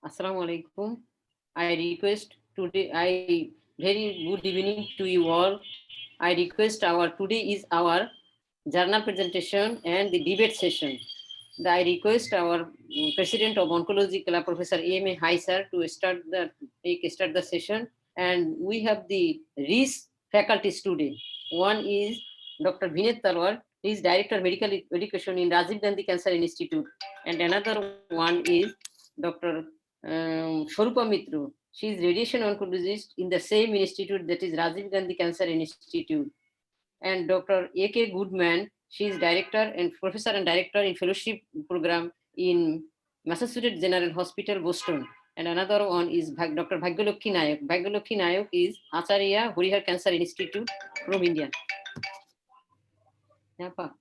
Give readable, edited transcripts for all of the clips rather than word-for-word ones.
Assalamu alaikum. I request today, very good evening to you all. I request today is our journal presentation and the debate session. I request our President of Oncology Club, Professor A.M.A. Haisar, to start the session. And we have the RIS faculties today. One is Dr. Vineet Talwar. He is Director of Medical Education in Rajiv Gandhi Cancer Institute. And another one is Dr. Swarupa Mitru. She is radiation oncologist in the same institute, that is Rajiv Gandhi Cancer Institute. And Dr. A.K. Goodman, she is director and professor and director in fellowship program in Massachusetts General Hospital, Boston. And another one is Dr. Bhagyalakshmi Nayak. Bhagyalakshmi Nayak is Acharya Harihar Cancer Institute from India. Yapa.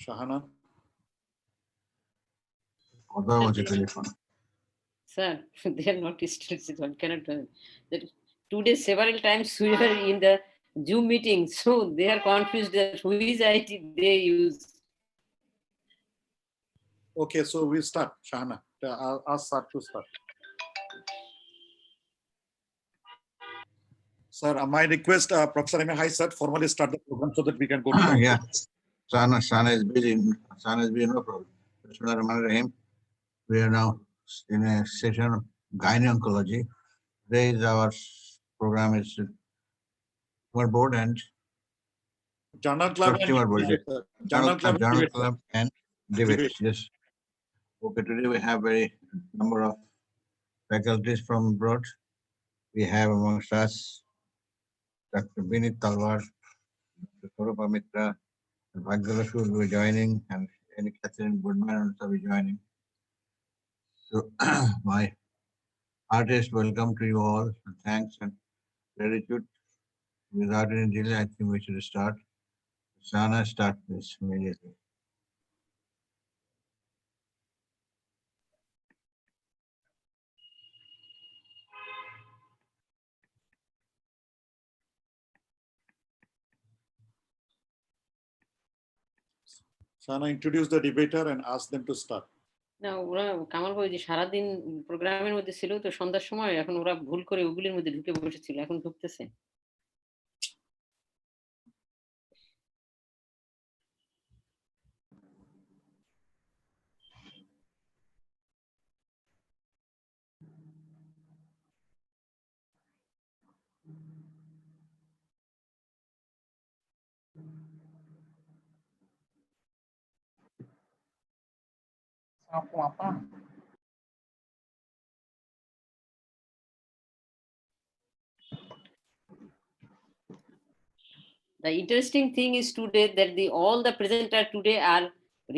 Shahana. Sir, they are not still. One cannot. Today, several times we are in the Zoom meeting, so they are confused that who is IT they use. Okay, so we start. Shahana, I'll ask Sir to start. Sir, my request, Professor M.A. Haisar, formally start the program so that we can go to yeah. Shana is busy. Shana is busy, no problem. Bismillahirrahmanirrahim. We are now in a session of gynecology. Today is our program is tumor board and Journal Club and debate. Yes. Okay, today we have a number of faculties from abroad. We have amongst us Dr. Vineet Talwar, Dr. Swarupa Mitra, and Bhagyalakshmi will be joining, and Catherine Goodman also will be joining. So my heartiest welcome to you all, and thanks and gratitude. Without any delay, I think we should start. Shana, start this immediately. Shana, introduce the debater and ask them to start. না ওরা কামাল ভাই যে সারাদিন প্রোগ্রামের মধ্যে ছিল তো সন্ধ্যার সময় এখন ওরা ভুল করে ওগুলির মধ্যে ঢুকে বসেছিল এখন ঢুকতেছে The interesting thing is today that all the presenters today are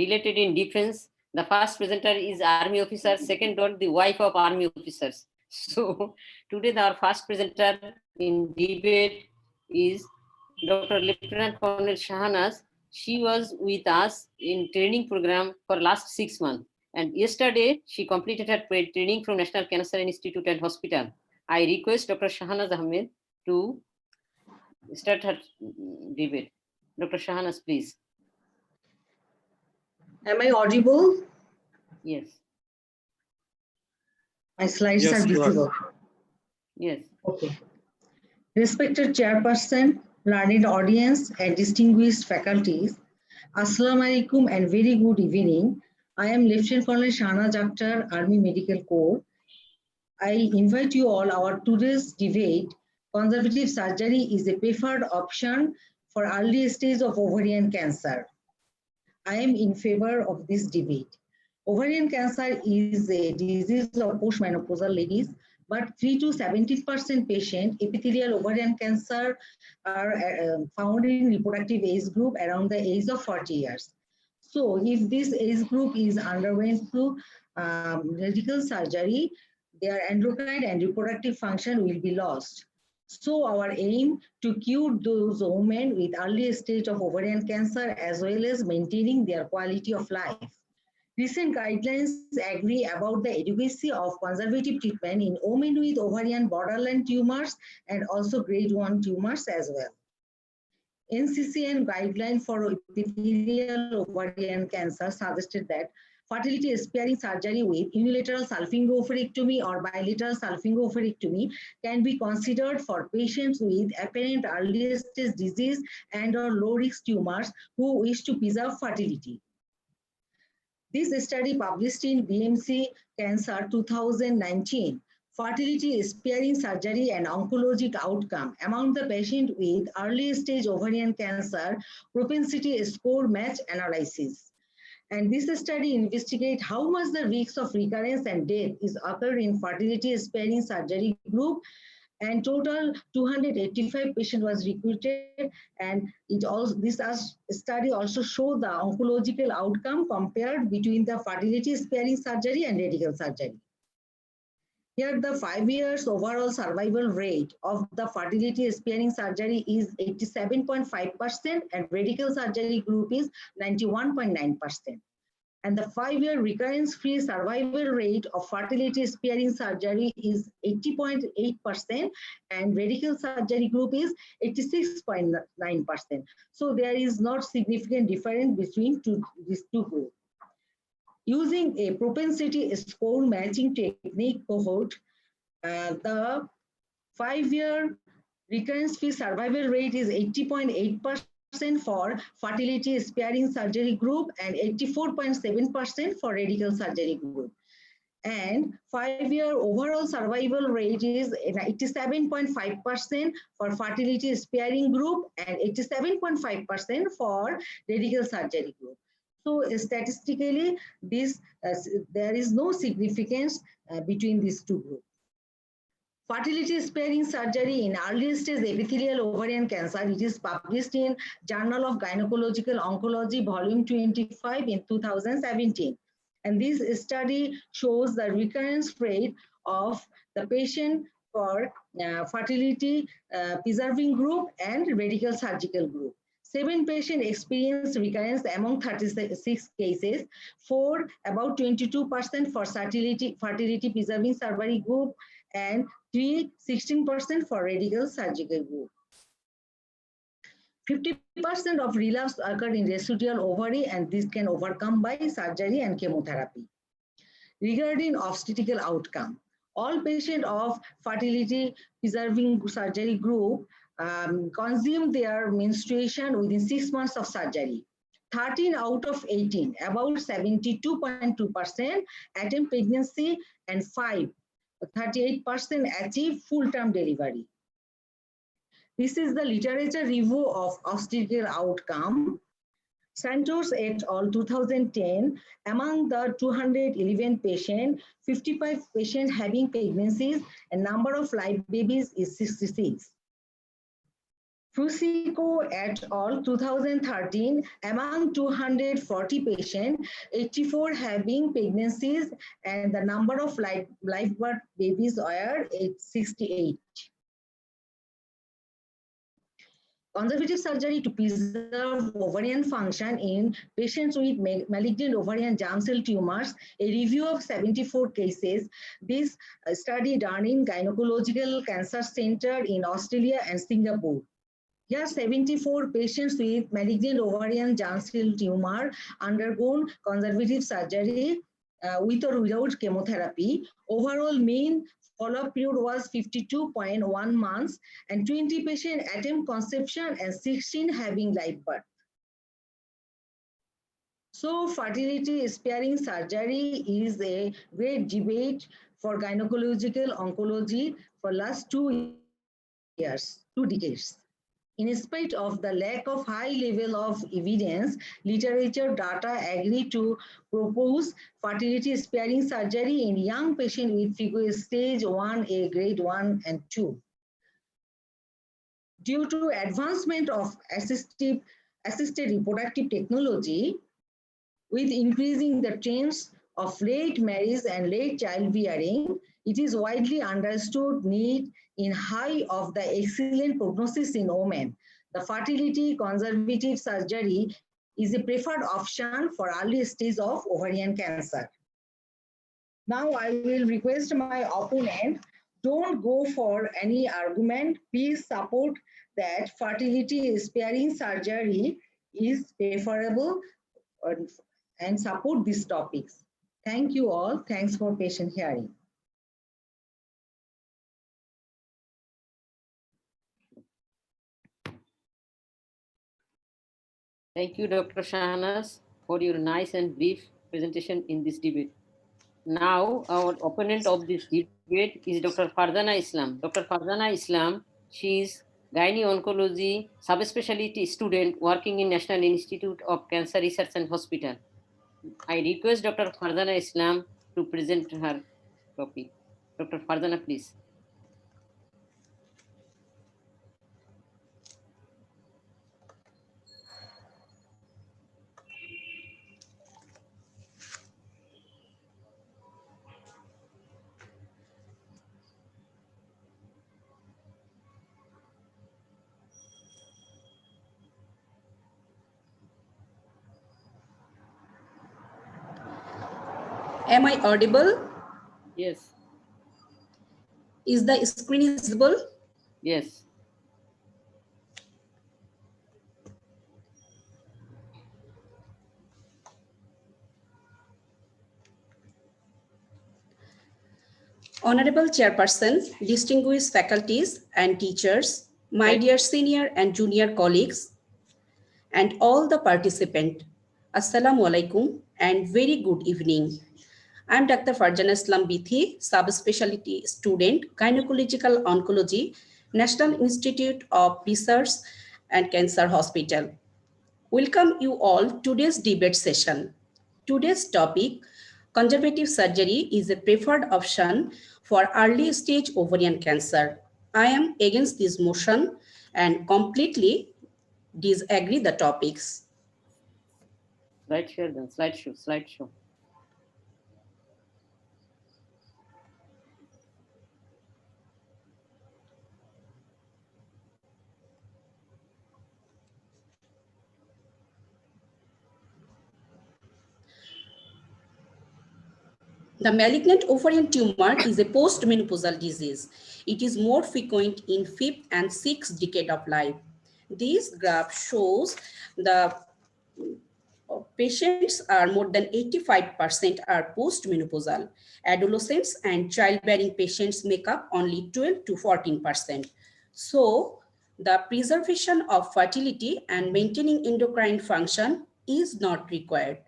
related in defense. The first presenter is army officer, second one the wife of army officers. So today our first presenter in debate is Dr. Lieutenant Colonel Shahanas. She was with us in training program for last 6 months. And yesterday she completed her training from National Cancer Institute and Hospital. I request Dr. Shahanas Ahmed to start her debate. Dr. Shahanas, please. Am I audible? Yes. My slides are visible. Yes. Okay. Respected chairperson, learned audience, and distinguished faculties, Assalamu alaikum and very good evening. I am Lieutenant Colonel Shahnaz Akhtar, Army Medical Corps. I invite you all our today's debate. Conservative surgery is a preferred option for early stage of ovarian cancer. I am in favor of this debate. Ovarian cancer is a disease of postmenopausal ladies, but 3 to 17% patient epithelial ovarian cancer are found in reproductive age group around the age of 40 years. So if this age group is underwent through radical surgery, their endocrine and reproductive function will be lost. So our aim to cure those women with early stage of ovarian cancer as well as maintaining their quality of life. Recent guidelines agree about the adequacy of conservative treatment in women with ovarian borderline tumors and also grade 1 tumors as well. NCCN guideline for epithelial ovarian cancer suggested that fertility sparing surgery with unilateral salpingo-oophorectomy or bilateral salpingo-oophorectomy can be considered for patients with apparent early stage disease and or low risk tumors who wish to preserve fertility. This study published in BMC Cancer 2019, fertility sparing surgery and oncologic outcome among the patient with early stage ovarian cancer propensity score match analysis. And this study investigates how much the risk of recurrence and death is occurred in fertility sparing surgery group, and total 285 patients was recruited, and this study also showed the oncological outcome compared between the fertility sparing surgery and radical surgery. Here the 5 years overall survival rate of the fertility sparing surgery is 87.5% and radical surgery group is 91.9%. And the 5-year recurrence-free survival rate of fertility sparing surgery is 80.8% and radical surgery group is 86.9%. So there is not significant difference between these two groups. Using a propensity score matching technique cohort, the 5-year recurrence-free survival rate is 80.8% for fertility sparing surgery group and 84.7% for radical surgery group. And 5-year overall survival rate is 87.5% for fertility sparing group and 87.5% for radical surgery group. So statistically, there is no significance between these two groups. Fertility sparing surgery in early stage epithelial ovarian cancer, it is published in Journal of Gynecological Oncology, volume 25 in 2017. And this study shows the recurrence rate of the patient for fertility preserving group and radical surgical group. 7 patients experienced recurrence among 36 cases, 4 about 22% for fertility preserving surgery group, and 16% for radical surgical group. 50% of relapse occurred in residual ovary, and this can overcome by surgery and chemotherapy. Regarding obstetrical outcome, all patients of fertility preserving surgery group consume their menstruation within 6 months of surgery. 13 out of 18, about 72.2%, attempt pregnancy, and 38% achieve full-term delivery. This is the literature review of obstetrical outcome. Santos et al. 2010, among the 211 patients, 55 patients having pregnancies, and number of live babies is 66. Fusiko et al. 2013, among 240 patients, 84 having pregnancies, and the number of live birth babies were 68. Conservative surgery to preserve ovarian function in patients with malignant ovarian germ cell tumors, a review of 74 cases. This study done in Gynecological Cancer Center in Australia and Singapore. Here, 74 patients with malignant ovarian germ cell tumor undergone conservative surgery with or without chemotherapy. Overall mean follow-up period was 52.1 months, and 20 patients attempt conception and 16 having live birth. So fertility sparing surgery is a great debate for gynecological oncology for last 2 decades. In spite of the lack of high level of evidence, literature data agree to propose fertility sparing surgery in young patients with FIGO stage 1A, grade 1 and 2. Due to advancement of assisted reproductive technology, with increasing the trends of late marriage and late childbearing, it is widely understood need in high of the excellent prognosis in women. The fertility conservative surgery is a preferred option for early stage of ovarian cancer. Now I will request my opponent, don't go for any argument. Please support that fertility sparing surgery is preferable and support these topics. Thank you all. Thanks for patient hearing. Thank you, Dr. Shahnaz, for your nice and brief presentation in this debate. Now, our opponent of this debate is Dr. Farzana Islam. Dr. Farzana Islam, she is gynae oncology subspecialty student working in National Institute of Cancer Research and Hospital. I request Dr. Farzana Islam to present her topic. Dr. Farzana, please. Am I audible? Yes. Is the screen visible? Yes. Honorable Chairperson, distinguished faculties and teachers, my dear senior and junior colleagues, and all the participants, Assalamu alaikum and very good evening. I am Dr. Farzana Islam Bithi, subspecialty student, gynecological oncology, National Institute of Research and Cancer Hospital. Welcome you all to today's debate session. Today's topic, conservative surgery is a preferred option for early stage ovarian cancer. I am against this motion and completely disagree the topics. Slideshow then, slideshow. The malignant ovarian tumor is a post-menopausal disease. It is more frequent in 5th and 6th decade of life. This graph shows the patients are more than 85% are post-menopausal. Adolescents and childbearing patients make up only 12 to 14%. So the preservation of fertility and maintaining endocrine function is not required.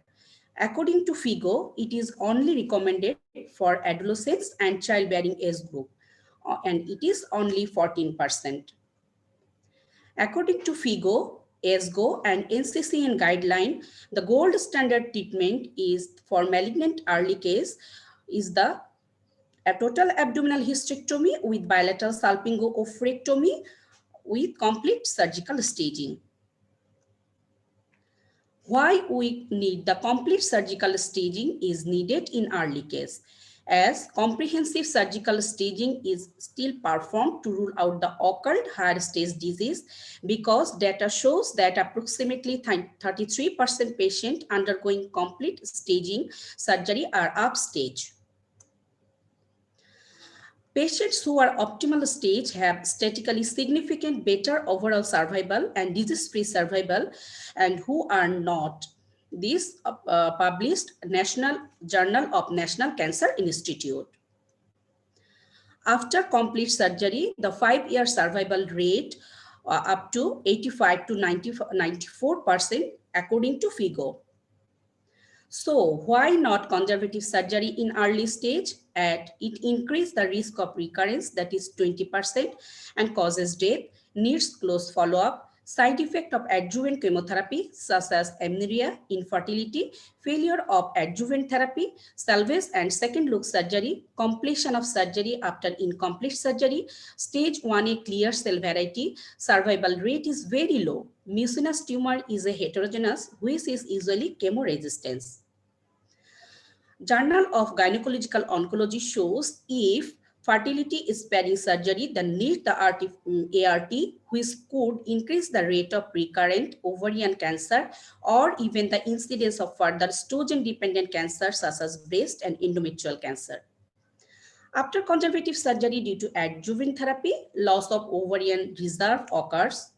According to FIGO, it is only recommended for adolescents and childbearing age group, and it is only 14%. According to FIGO, ESGO, and NCCN guideline, the gold standard treatment is for malignant early case is a total abdominal hysterectomy with bilateral salpingo-oophorectomy with complete surgical staging. Why we need the complete surgical staging is needed in early case, as comprehensive surgical staging is still performed to rule out the occult higher stage disease, because data shows that approximately 33% patients undergoing complete staging surgery are upstage. Patients who are optimal stage have statistically significant better overall survival and disease-free survival, and who are not. This published National Journal of National Cancer Institute. After complete surgery, the 5-year survival rate up to 85 to 94% according to FIGO. So why not conservative surgery in early stage? It increases the risk of recurrence, that is 20%, and causes death. needs close follow-up, side effect of adjuvant chemotherapy such as amenorrhea, infertility, failure of adjuvant therapy, salvage and second look surgery, completion of surgery after incomplete surgery, stage 1A clear cell variety, survival rate is very low. Mucinous tumor is a heterogeneous, which is usually chemo-resistance. Journal of Gynecological Oncology shows if fertility sparing surgery, then need the ART, which could increase the rate of recurrent ovarian cancer or even the incidence of further estrogen-dependent cancer such as breast and endometrial cancer. After conservative surgery due to adjuvant therapy, loss of ovarian reserve occurs.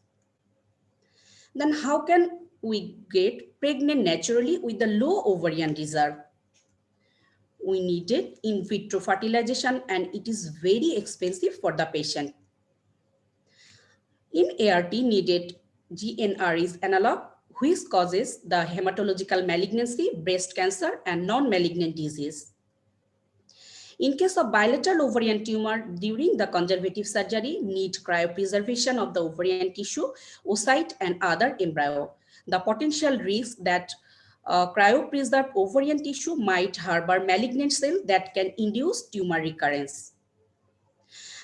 Then how can we get pregnant naturally with the low ovarian reserve? We needed in vitro fertilization and it is very expensive for the patient. In ART needed GnRH analog, which causes the hematological malignancy, breast cancer and non-malignant disease. In case of bilateral ovarian tumor, during the conservative surgery, need cryopreservation of the ovarian tissue, oocyte and other embryo. The potential risk that cryopreserved ovarian tissue might harbor malignant cell that can induce tumor recurrence.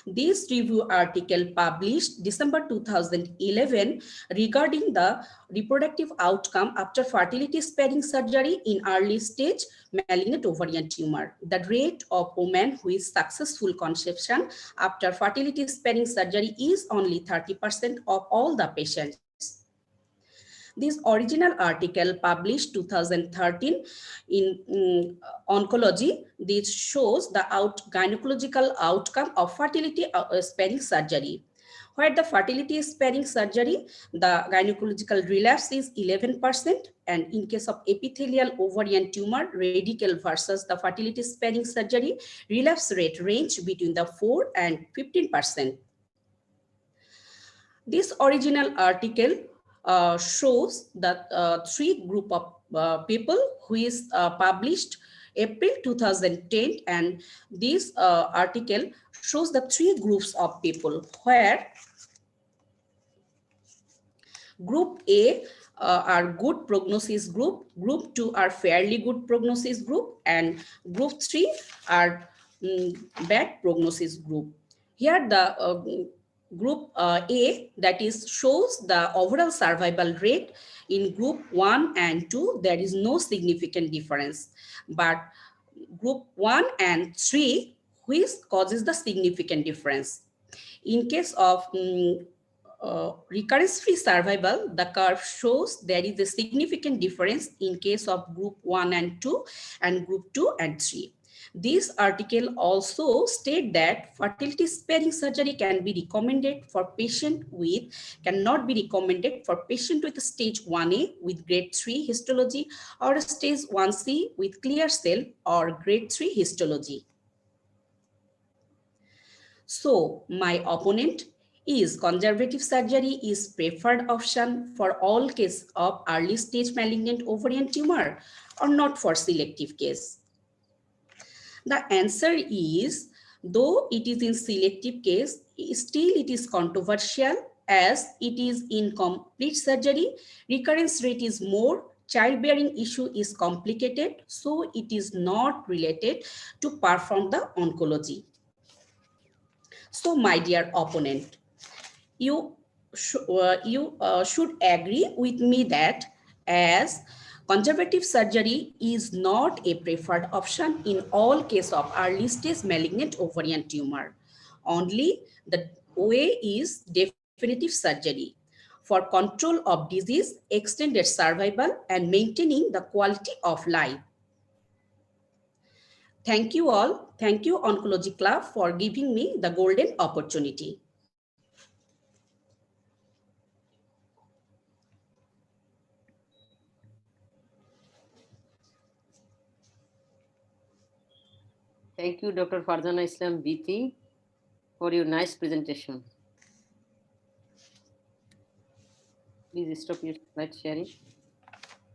This review article published December 2011 regarding the reproductive outcome after fertility sparing surgery in early stage malignant ovarian tumor. The rate of women with successful conception after fertility sparing surgery is only 30% of all the patients. This original article published 2013 in Oncology, this shows the gynecological outcome of fertility sparing surgery. Where the fertility sparing surgery, the gynecological relapse is 11%, and in case of epithelial ovarian tumor, radical versus the fertility sparing surgery, relapse rate range between the 4 and 15%. This original article shows that three group of people who is published April 2010, and this article shows the three groups of people where group A are good prognosis group, group 2 are fairly good prognosis group, and group 3 are bad prognosis group. Here the group A, that is shows the overall survival rate. In group 1 and 2 there is no significant difference, but group 1 and 3 which causes the significant difference. In case of recurrence-free survival, the curve shows there is a significant difference in case of group 1 and 2 and group 2 and 3. This article also states that fertility sparing surgery can be recommended for patient with, cannot be recommended for patient with stage 1A with grade 3 histology or stage 1C with clear cell or grade 3 histology. So my opponent is conservative surgery is preferred option for all cases of early stage malignant ovarian tumor or not for selective case. The answer is, though it is in selective case, still it is controversial as it is incomplete surgery, recurrence rate is more, childbearing issue is complicated, so it is not related to perform the oncology. So my dear opponent, you should agree with me that as conservative surgery is not a preferred option in all cases of early stage malignant ovarian tumor. Only the way is definitive surgery for control of disease, extended survival, and maintaining the quality of life. Thank you all. Thank you, Oncology Club, for giving me the golden opportunity. Thank you, Dr. Farzana Islam Biti, for your nice presentation. Please stop your slide sharing.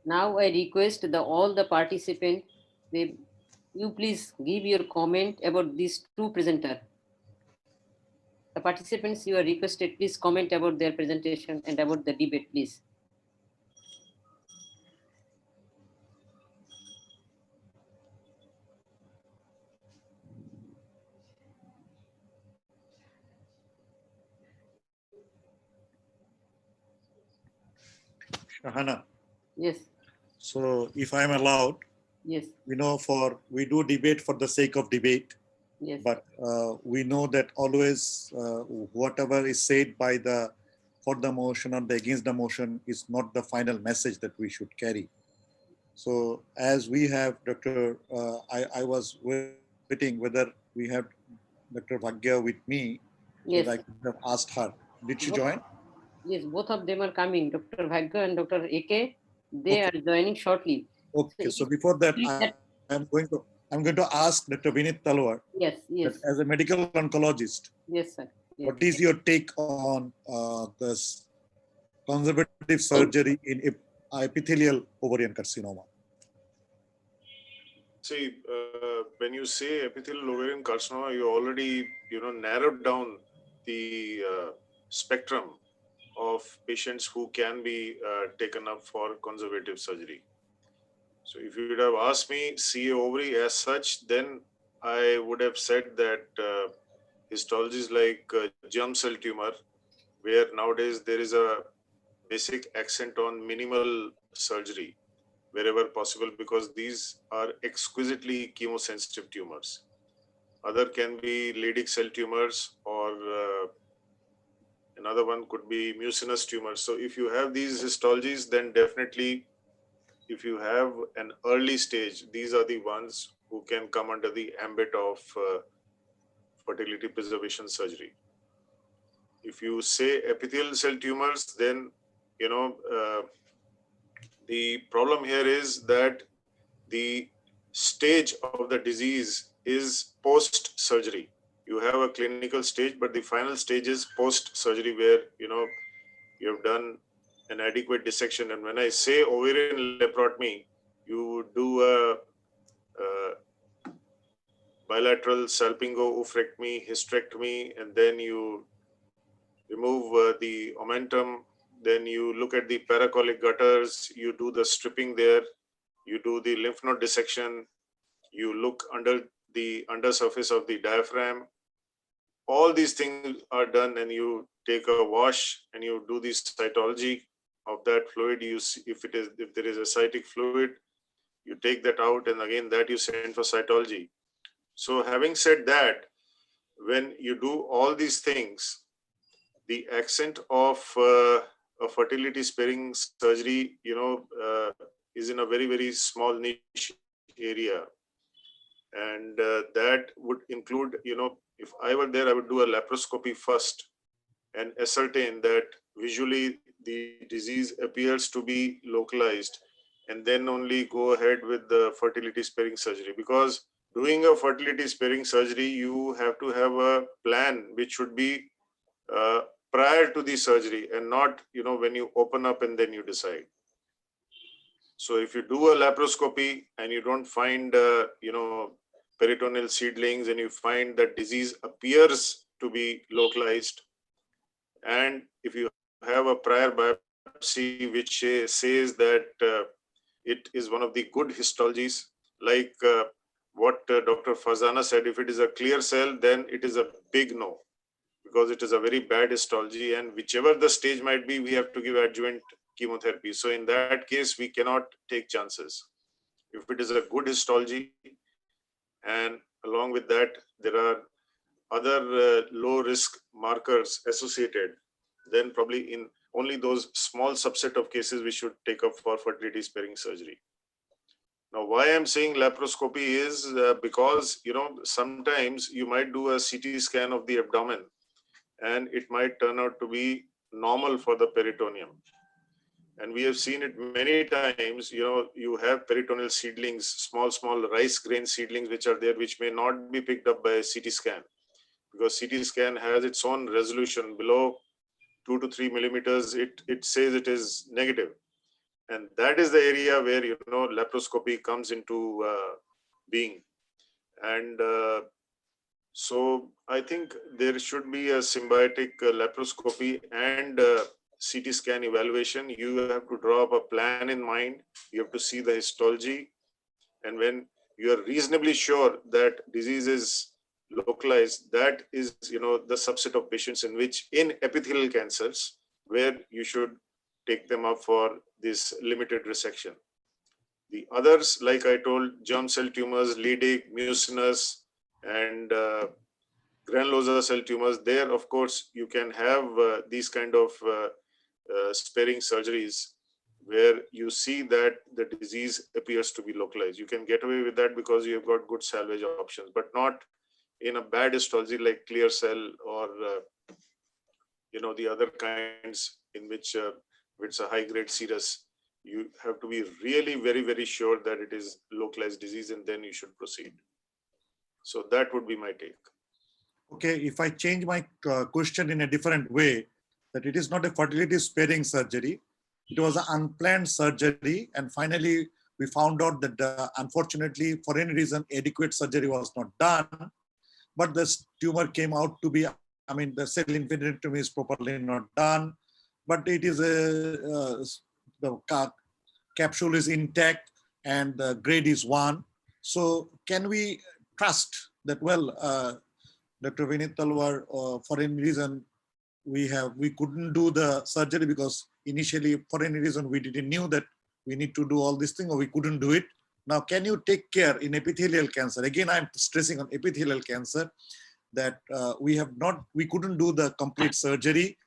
Now I request all the participants, you please give your comment about these two presenters. The participants, you are requested, please comment about their presentation and about the debate, please. Shahana, Yes, so if I'm allowed, yes, we do debate for the sake of debate, yes. but we know that always whatever is said by the for the motion or the against the motion is not the final message that we should carry. So as we have Dr. I was waiting whether we have Dr. Bhagya with me, so Yes, that I could have asked her. Did she Both- join? yes, both of them are coming. Dr. Bhagya and Dr. AK, they Okay. are joining shortly. Okay, so if- before that, that- I'm going to ask Dr. Vinit Talwar, Yes, yes, that as a medical oncologist, yes, sir. Yes. what is your take on this conservative surgery in epithelial ovarian carcinoma? See, when you say epithelial ovarian carcinoma, you already, narrowed down the spectrum of patients who can be taken up for conservative surgery. So if you would have asked me CA ovary as such, then I would have said that histologies like germ cell tumor, where nowadays there is a basic accent on minimal surgery wherever possible, because these are exquisitely chemosensitive tumors. Other can be Leydig cell tumors, or another one could be mucinous tumors. So if you have these histologies, then definitely if you have an early stage, these are the ones who can come under the ambit of fertility preservation surgery. If you say epithelial cell tumors, then, the problem here is that the stage of the disease is post-surgery. You have a clinical stage, but the final stage is post-surgery, where, you have done an adequate dissection. And when I say ovarian laparotomy, you do a bilateral salpingo-oophorectomy, hysterectomy, and then you remove the omentum. Then you look at the paracolic gutters, you do the stripping there, you do the lymph node dissection, you look under the undersurface of the diaphragm. All these things are done, and you take a wash and you do the cytology of that fluid. You see if there is ascitic fluid, you take that out, and again that you send for cytology. So having said that, when you do all these things, the accent of a fertility sparing surgery, is in a very, very small niche area. And that would include, if I were there, I would do a laparoscopy first and ascertain that visually the disease appears to be localized, and then only go ahead with the fertility sparing surgery. Because doing a fertility sparing surgery, you have to have a plan which should be prior to the surgery, and not, when you open up and then you decide. So if you do a laparoscopy and you don't find, peritoneal seedlings, and you find that disease appears to be localized, and if you have a prior biopsy which says that it is one of the good histologies, like what Dr. Fazana said, if it is a clear cell, then it is a big no, because it is a very bad histology, and whichever the stage might be, we have to give adjuvant chemotherapy. So in that case, we cannot take chances. If it is a good histology, and along with that, there are other low risk markers associated, then probably in only those small subset of cases we should take up for fertility sparing surgery. Now, why I'm saying laparoscopy is because, sometimes you might do a CT scan of the abdomen, and it might turn out to be normal for the peritoneum. And we have seen it many times, you have peritoneal seedlings, small rice grain seedlings, which are there, which may not be picked up by a CT scan, because CT scan has its own resolution. Below 2 to 3 millimeters, it says it is negative. And that is the area where, laparoscopy comes into being. And So I think there should be a symbiotic laparoscopy and CT scan evaluation. You have to draw up a plan in mind. You have to see the histology. And when you are reasonably sure that disease is localized, that is, the subset of patients in epithelial cancers, where you should take them up for this limited resection. The others, like I told, germ cell tumors, Leydig, mucinous, and granulosa cell tumors, there, of course, you can have these kind of sparing surgeries where you see that the disease appears to be localized. You can get away with that because you have got good salvage options, but not in a bad histology like clear cell or the other kinds in which it's a high grade serous. You have to be really very, very sure that it is localized disease, and then you should proceed. So that would be my take. Okay, if I change my question in a different way, that it is not a fertility sparing surgery, it was an unplanned surgery, and finally we found out that unfortunately for any reason adequate surgery was not done, but this tumor came out to be, the cell infinitectomy is properly not done, but it is the capsule is intact and the grade is 1. So can we trust that, well, Dr. Vineet Talwar, for any reason, we couldn't do the surgery because initially, for any reason, we didn't knew that we need to do all this thing or we couldn't do it. Now, can you take care in epithelial cancer? Again, I'm stressing on epithelial cancer that we couldn't do the complete surgery,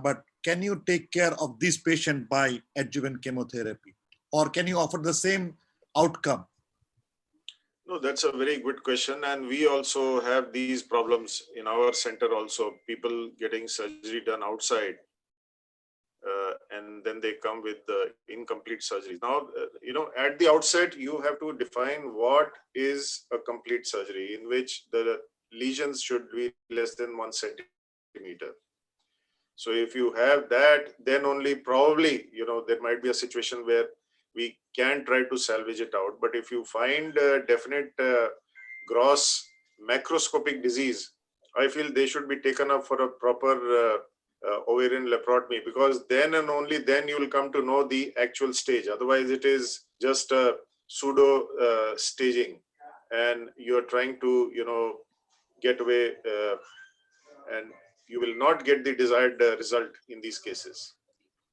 but can you take care of this patient by adjuvant chemotherapy? Or can you offer the same outcome? No, that's a very good question. And we also have these problems in our center also, people getting surgery done outside. And then they come with the incomplete surgery. Now, at the outset, you have to define what is a complete surgery in which the lesions should be less than 1 centimeter. So if you have that, then only probably, there might be a situation where we can try to salvage it out. But if you find definite gross macroscopic disease, I feel they should be taken up for a proper ovarian laparotomy, because then and only then you will come to know the actual stage. Otherwise, it is just a pseudo staging, and you're trying to, get away, and you will not get the desired result in these cases.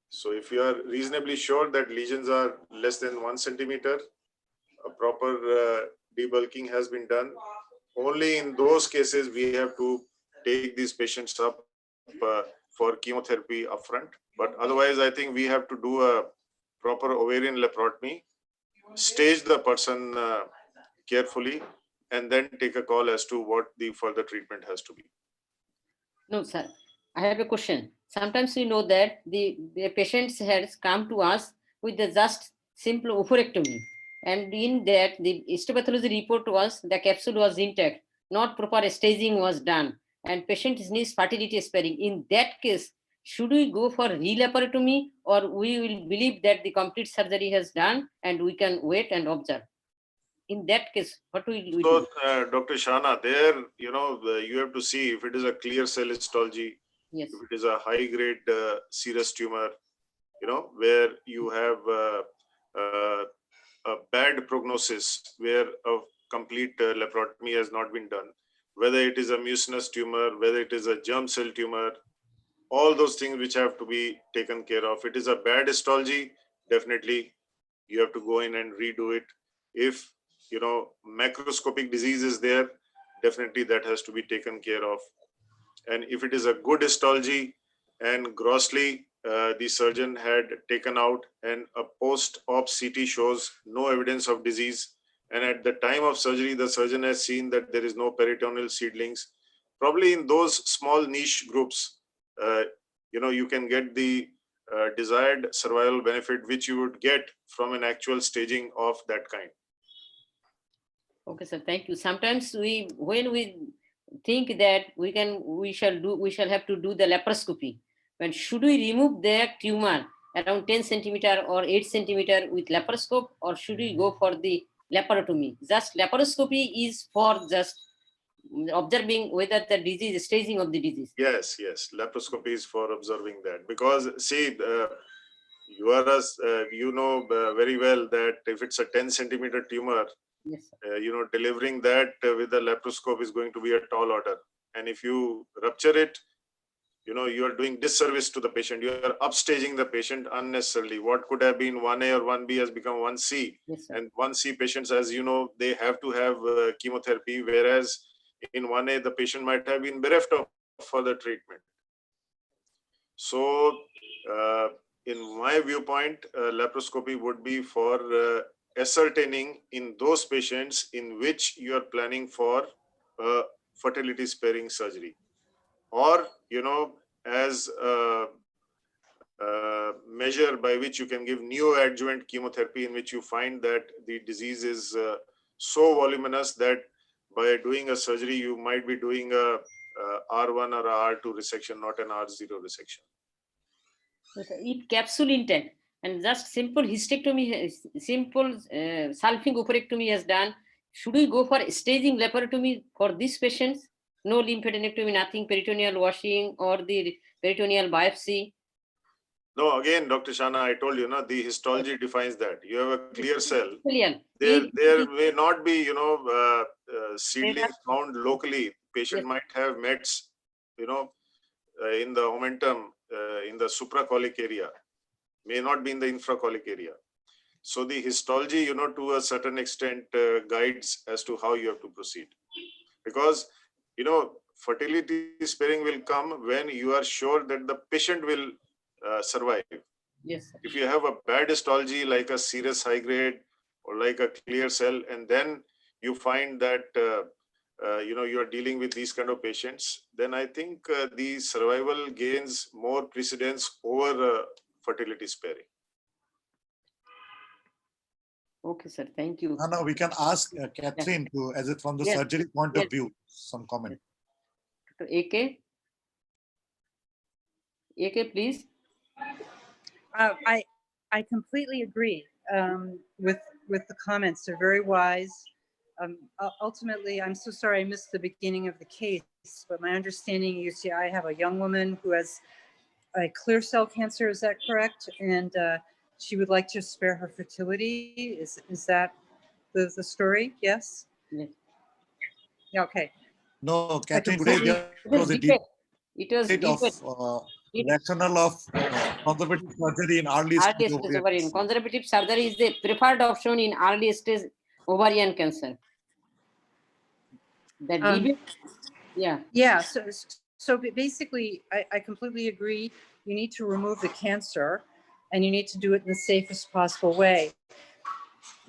So if you are reasonably sure that lesions are less than 1 centimeter, a proper debulking has been done. Only in those cases we have to take these patients up for chemotherapy upfront. But otherwise, I think we have to do a proper ovarian laparotomy, stage the person carefully, and then take a call as to what the further treatment has to be. No, sir. I have a question. Sometimes we know that the patients has come to us with the just simple oophorectomy, and in that the histopathology report was the capsule was intact, not proper staging was done, and patient needs fertility sparing. In that case, should we go for relaparotomy, or we will believe that the complete surgery has done and we can wait and observe? In that case, what will we do? Dr. Shana, there, you have to see if it is a clear cell histology, Yes. if it is a high grade serous tumor, where you have a bad prognosis, where a complete laparotomy has not been done, whether it is a mucinous tumor, whether it is a germ cell tumor, all those things which have to be taken care of. It is a bad histology, definitely you have to go in and redo it. If macroscopic disease is there, definitely that has to be taken care of. And if it is a good histology and grossly the surgeon had taken out and a post-op CT shows no evidence of disease, and at the time of surgery the surgeon has seen that there is no peritoneal seedlings, probably in those small niche groups, you can get the desired survival benefit which you would get from an actual staging of that kind. Okay, sir. Thank you. Sometimes when we think that we shall have to do the laparoscopy, when should we remove the tumor around 10 centimeter or 8 centimeter with laparoscope, or should we go for the laparotomy? Just laparoscopy is for just observing whether the disease, staging of the disease. Yes, yes. Laparoscopy is for observing that, because see, you are you know very well that if it's a 10-centimeter tumor, Yes, sir. you know, delivering that with a laparoscope is going to be a tall order. And if you rupture it, you know, you are doing disservice to the patient. You are upstaging the patient unnecessarily. What could have been 1A or 1B has become 1C. Yes, sir. And 1C patients, as you know, they have to have chemotherapy, whereas in 1A, the patient might have been bereft of further treatment. So, in my viewpoint, laparoscopy would be for ascertaining in those patients in which you are planning for fertility sparing surgery, or, you know, as a measure by which you can give neoadjuvant chemotherapy, in which you find that the disease is so voluminous that by doing a surgery, you might be doing a R1 or a R2 resection, not an R0 resection. Yes, sir. If capsule intact and just simple hysterectomy, simple sulfing oophorectomy is done, should we go for staging laparotomy for these patients? No lymphadenectomy, nothing, peritoneal washing or the peritoneal biopsy? No, again, Dr. Shana, I told you, the histology defines that. You have a clear cell. Clear. There may not be, seedlings found locally. Patient Yes. might have mets, in the omentum, in the supracolic area, may not be in the infracolic area. So the histology, to a certain extent, guides as to how you have to proceed. Because, fertility sparing will come when you are sure that the patient will survive. Yes, sir. If you have a bad histology like a serous high grade or like a clear cell, and then you find that you are dealing with these kind of patients, then I think the survival gains more precedence over fertility sparing. Okay, sir. Thank you. Now we can ask Catherine to, as it from the Yes. surgery point Yes. of view, some comment. AK, please. I completely agree with the comments. They're very wise. Ultimately, I'm so sorry I missed the beginning of the case, but my understanding, UCI, have a young woman who has a clear cell cancer. Is that correct? And she would like to spare her fertility. Is that the story? Yes. Yes. Yeah. Okay. No, Catherine, today completely- there was a It was debate of rationale of conservative surgery in early early stage stage ovarian ovarian. cancer. Conservative surgery is the preferred option in early stage ovarian cancer. The debate, yeah. Yeah, so basically, I completely agree. You need to remove the cancer and you need to do it in the safest possible way.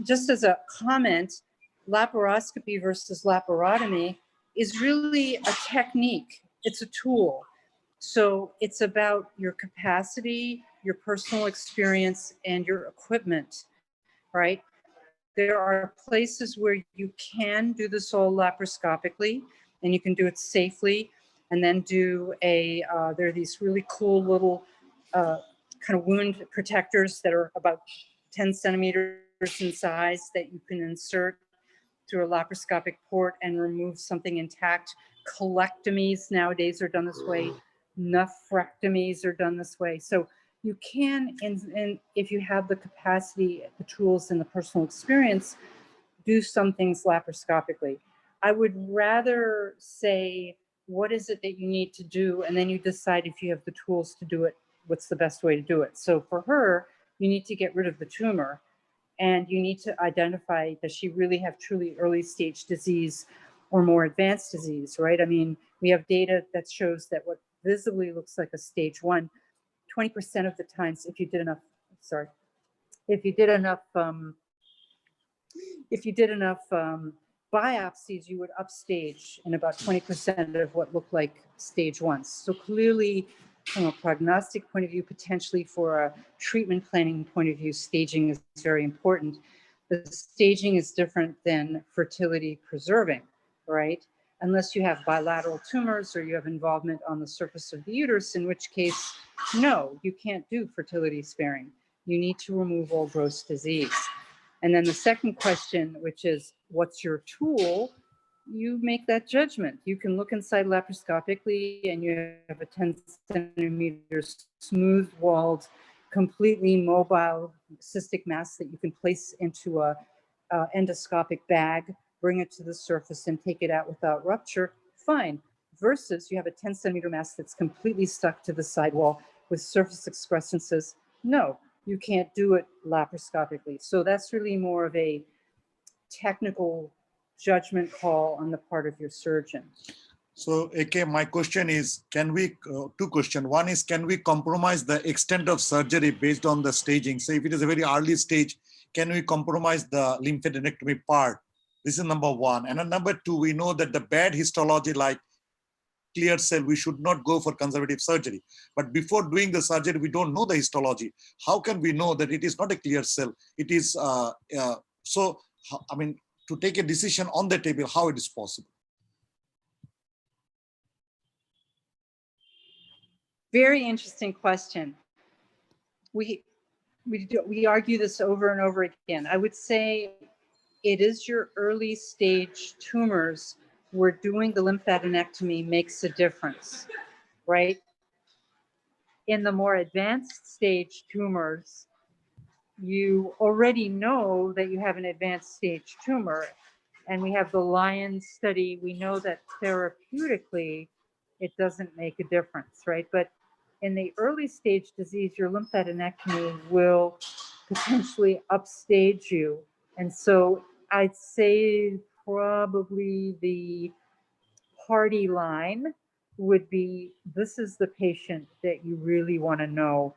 Just as a comment, laparoscopy versus laparotomy is really a technique. It's a tool. So it's about your capacity, your personal experience, and your equipment, right? There are places where you can do this all laparoscopically and you can do it safely, and then do there are these really cool little kind of wound protectors that are about 10 centimeters in size that you can insert through a laparoscopic port and remove something intact. Colectomies nowadays are done this way. Nephrectomies are done this way. So you can, and if you have the capacity, the tools, and the personal experience, do some things laparoscopically. I would rather say, what is it that you need to do? And then you decide if you have the tools to do it, what's the best way to do it. So for her, you need to get rid of the tumor and you need to identify, does she really have truly early stage disease or more advanced disease, right? I mean, we have data that shows that what visibly looks like a stage 1, 20% of the times, if you did enough biopsies, you would upstage in about 20% of what looked like stage 1. So clearly, from a prognostic point of view, potentially for a treatment planning point of view, staging is very important. The staging is different than fertility preserving, right? Unless you have bilateral tumors or you have involvement on the surface of the uterus, in which case, no, you can't do fertility sparing. You need to remove all gross disease. And then the second question, which is, what's your tool? you make that judgment. You can look inside laparoscopically and you have a 10 centimeter smooth walled, completely mobile cystic mass that you can place into a endoscopic bag, bring it to the surface and take it out without rupture, fine. Versus you have a 10 centimeter mass that's completely stuck to the sidewall with surface excrescences. No, you can't do it laparoscopically. So that's really more of a technical judgment call on the part of your surgeon. So, AK, my question is, can we, two questions. One is, can we compromise the extent of surgery based on the staging? So if it is a very early stage, can we compromise the lymphadenectomy part? This is number one. And then number two, we know that the bad histology like clear cell, we should not go for conservative surgery. But before doing the surgery, we don't know the histology. How can we know that it is not a clear cell? It is, I mean, to take a decision on the table, how it is possible? Very interesting question. We argue this over and over again. I would say it is your early stage tumors where doing the lymphadenectomy makes a difference, right? In the more advanced stage tumors, you already know that you have an advanced stage tumor. And we have the LION study. We know that therapeutically, it doesn't make a difference, right? But in the early stage disease, your lymphadenectomy will potentially upstage you. And so I'd say probably the party line would be, this is the patient that you really want to know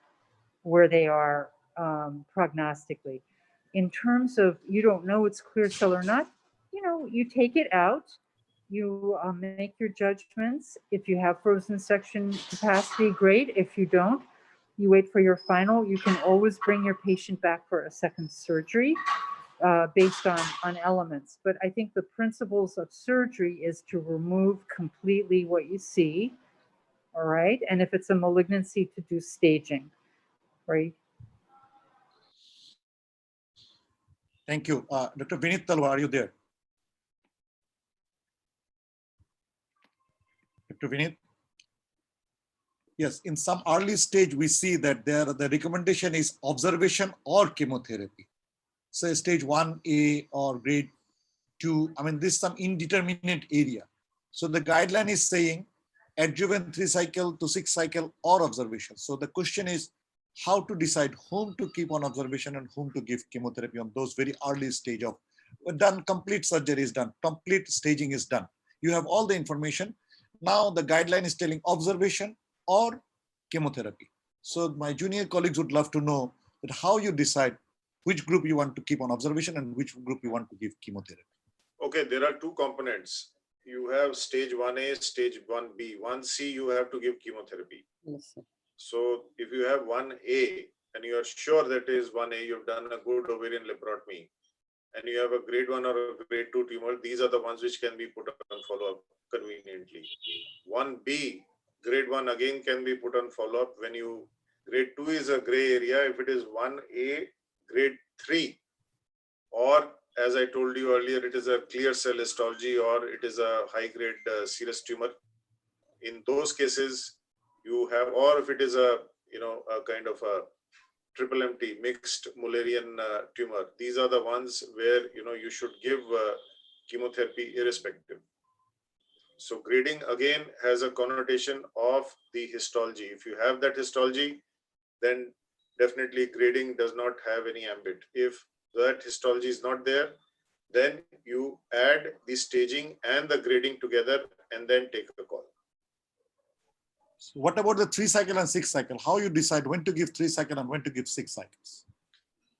where they are prognostically. In terms of you don't know it's clear cell or not, you know, you take it out, you make your judgments. If you have frozen section capacity, great. If you don't, you wait for your final. You can always bring your patient back for a second surgery based on elements. But I think the principles of surgery is to remove completely what you see, all right? And if it's a malignancy, to do staging, right? Thank you. Dr. Vinit Talwar, are you there? Dr. Vinit? Yes, in some early stage, we see that the recommendation is observation or chemotherapy. So stage 1A or grade 2, I mean, this is some indeterminate area. So the guideline is saying adjuvant 3 cycle to 6 cycle or observation. So the question is how to decide whom to keep on observation and whom to give chemotherapy on those very early stage of done, complete surgery is done, complete staging is done. You have all the information. Now the guideline is telling observation or chemotherapy. So my junior colleagues would love to know that how you decide which group you want to keep on observation and which group you want to give chemotherapy. Okay, there are two components. You have stage 1A, stage 1B. 1C, you have to give chemotherapy. Yes, sir. So if you have 1A and you are sure that is 1A, you've done a good ovarian laparotomy, and you have a grade 1 or a grade 2 tumor, these are the ones which can be put on follow-up conveniently. 1B, grade 1 again can be put on follow-up when you, grade 2 is a gray area. If it is 1A, grade 3, or as I told you earlier, it is a clear cell histology or it is a high-grade serous tumor. In those cases, you have, or if it is a, a kind of a triple MT mixed Mullerian tumor, these are the ones where, you should give chemotherapy irrespective. So grading again has a connotation of the histology. If you have that histology, then definitely grading does not have any ambit. If that histology is not there, then you add the staging and the grading together and then take a call. So what about the 3 cycle and 6 cycle? How you decide when to give 3 cycle and when to give 6 cycles?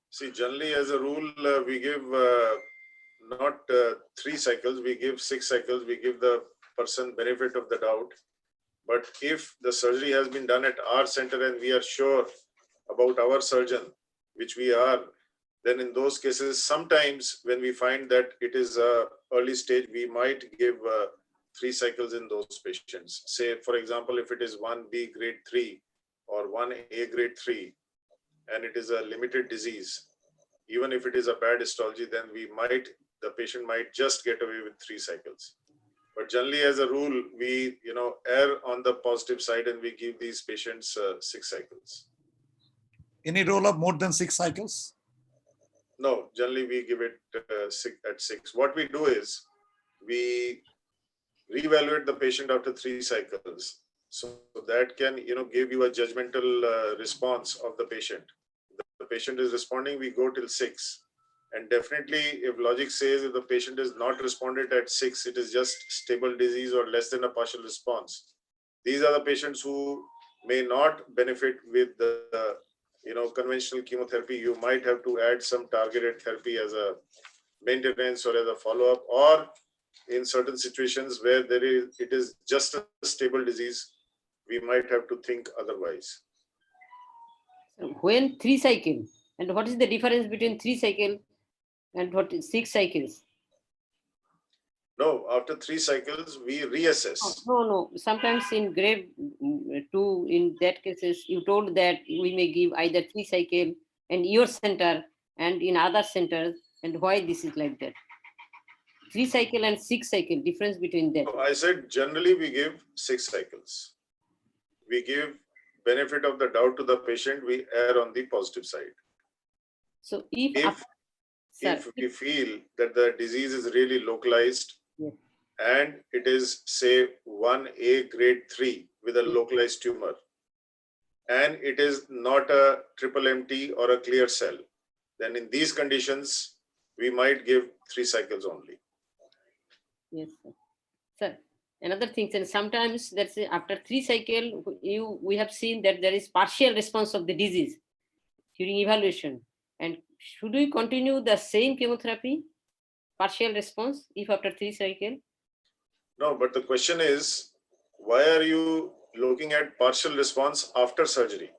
See, generally as a rule, we give not 3 cycles, we give 6 cycles, we give the person benefit of the doubt. But if the surgery has been done at our center and we are sure about our surgeon, which we are, then in those cases, sometimes when we find that it is early stage, we might give 3 cycles in those patients. Say, for example, if it is 1B grade 3 or 1A grade 3, and it is a limited disease, even if it is a bad histology, then the patient might just get away with 3 cycles. But generally, as a rule, we err on the positive side and we give these patients 6 cycles. Any roll of more than 6 cycles? No, generally we give it at 6. What we do is we reevaluate the patient after 3 cycles. So that can give you a judgmental response of the patient. The patient is responding, we go till 6. And definitely, if logic says if the patient is not responded at 6, it is just stable disease or less than a partial response. These are the patients who may not benefit with the conventional chemotherapy. You might have to add some targeted therapy as a maintenance or as a follow-up, or in certain situations where it is just a stable disease, we might have to think otherwise. So when 3 cycle, and what is the difference between 3 cycle and what is 6 cycles? No, after 3 cycles, we reassess. No. Sometimes in grade 2, in that cases, you told that we may give either 3 cycle in your center and in other centers, and why this is like that? 3 cycle and 6 cycle, difference between that. I said generally we give 6 cycles. We give benefit of the doubt to the patient. We err on the positive side. So If we feel that the disease is really localized, yes, and it is say 1A grade 3 with a localized tumor, and it is not a triple MT or a clear cell, then in these conditions, we might give 3 cycles only. yes, sir. Sir, another thing, and sometimes that's after 3 cycle, we have seen that there is partial response of the disease during evaluation. And should we continue the same chemotherapy, partial response, if after 3 cycle? No, but the question is, why are you looking at partial response after surgery?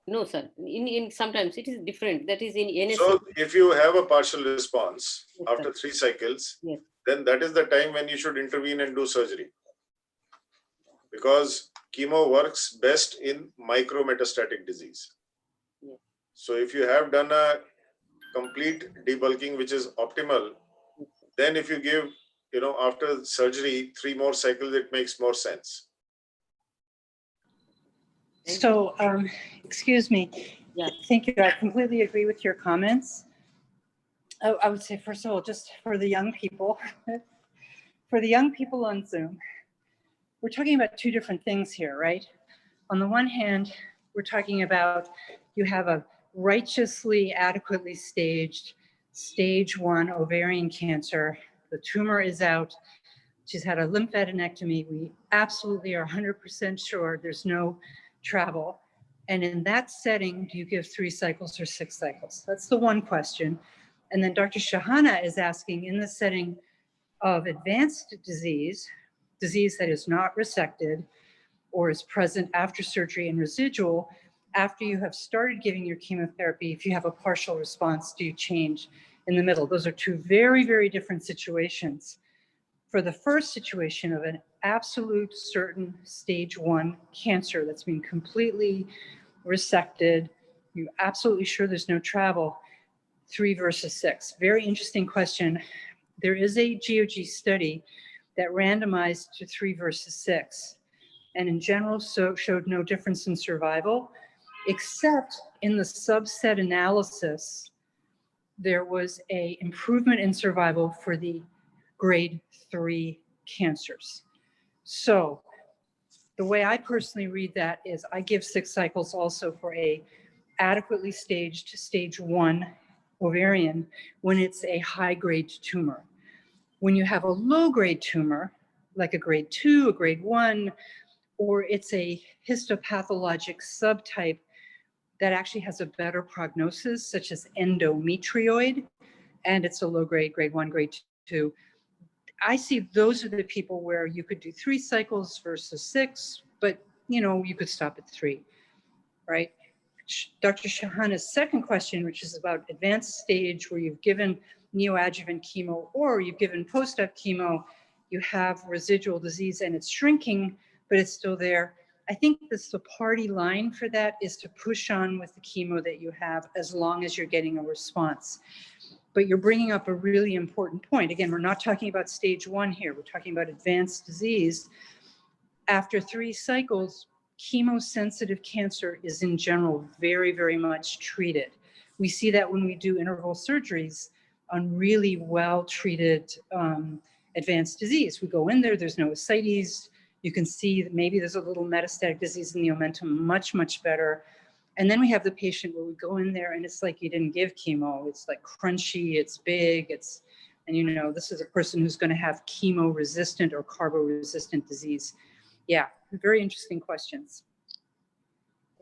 No, sir. In sometimes it is different. That is in NSA. So if you have a partial response Yes, after sir. 3 cycles, Yes. then that is the time when you should intervene and do surgery. Because chemo works best in micrometastatic disease. Yes. So if you have done a complete debulking, which is optimal, Yes, sir. then if you give, after surgery, 3 more cycles, it makes more sense. Thank So, excuse me. Yeah. Thank you. I completely agree with your comments. I would say, first of all, just for the young people, on Zoom, we're talking about 2 different things here, right? On the one hand, we're talking about you have a righteously, adequately staged stage 1 ovarian cancer. The tumor is out. She's had a lymphadenectomy. We absolutely are 100% sure there's no travel. And in that setting, do you give 3 cycles or 6 cycles? That's the one question. And then Dr. Shahana is asking, in the setting of advanced disease that is not resected or is present after surgery and residual, after you have started giving your chemotherapy, if you have a partial response, do you change in the middle? Those are 2 very, very different situations. For the first situation of an absolute certain stage 1 cancer that's been completely resected, you're absolutely sure there's no travel, 3 versus 6. Very interesting question. There is a GOG study that randomized to 3 versus 6, and in general showed no difference in survival, except in the subset analysis, there was an improvement in survival for the grade 3 cancers. So the way I personally read that is I give 6 cycles also for a adequately staged stage 1 ovarian when it's a high grade tumor. When you have a low grade tumor, like a grade 2, a grade 1, or it's a histopathologic subtype that actually has a better prognosis, such as endometrioid, and it's a low grade, grade 1, grade 2. I see those are the people where you could do 3 cycles versus 6, but you could stop at 3, right? Dr. Shahana's second question, which is about advanced stage where you've given neoadjuvant chemo or you've given post-op chemo, you have residual disease and it's shrinking, but it's still there. I think the party line for that is to push on with the chemo that you have as long as you're getting a response. But you're bringing up a really important point. Again, we're not talking about stage 1 here. We're talking about advanced disease. After 3 cycles, chemosensitive cancer is in general very, very much treated. We see that when we do interval surgeries on really well-treated advanced disease. We go in there, there's no ascites. You can see that maybe there's a little metastatic disease in the omentum, much, much better. And then we have the patient where we go in there and it's like you didn't give chemo. It's like crunchy, it's big, and you know, this is a person who's going to have chemo-resistant or carbo-resistant disease. Yeah, very interesting questions.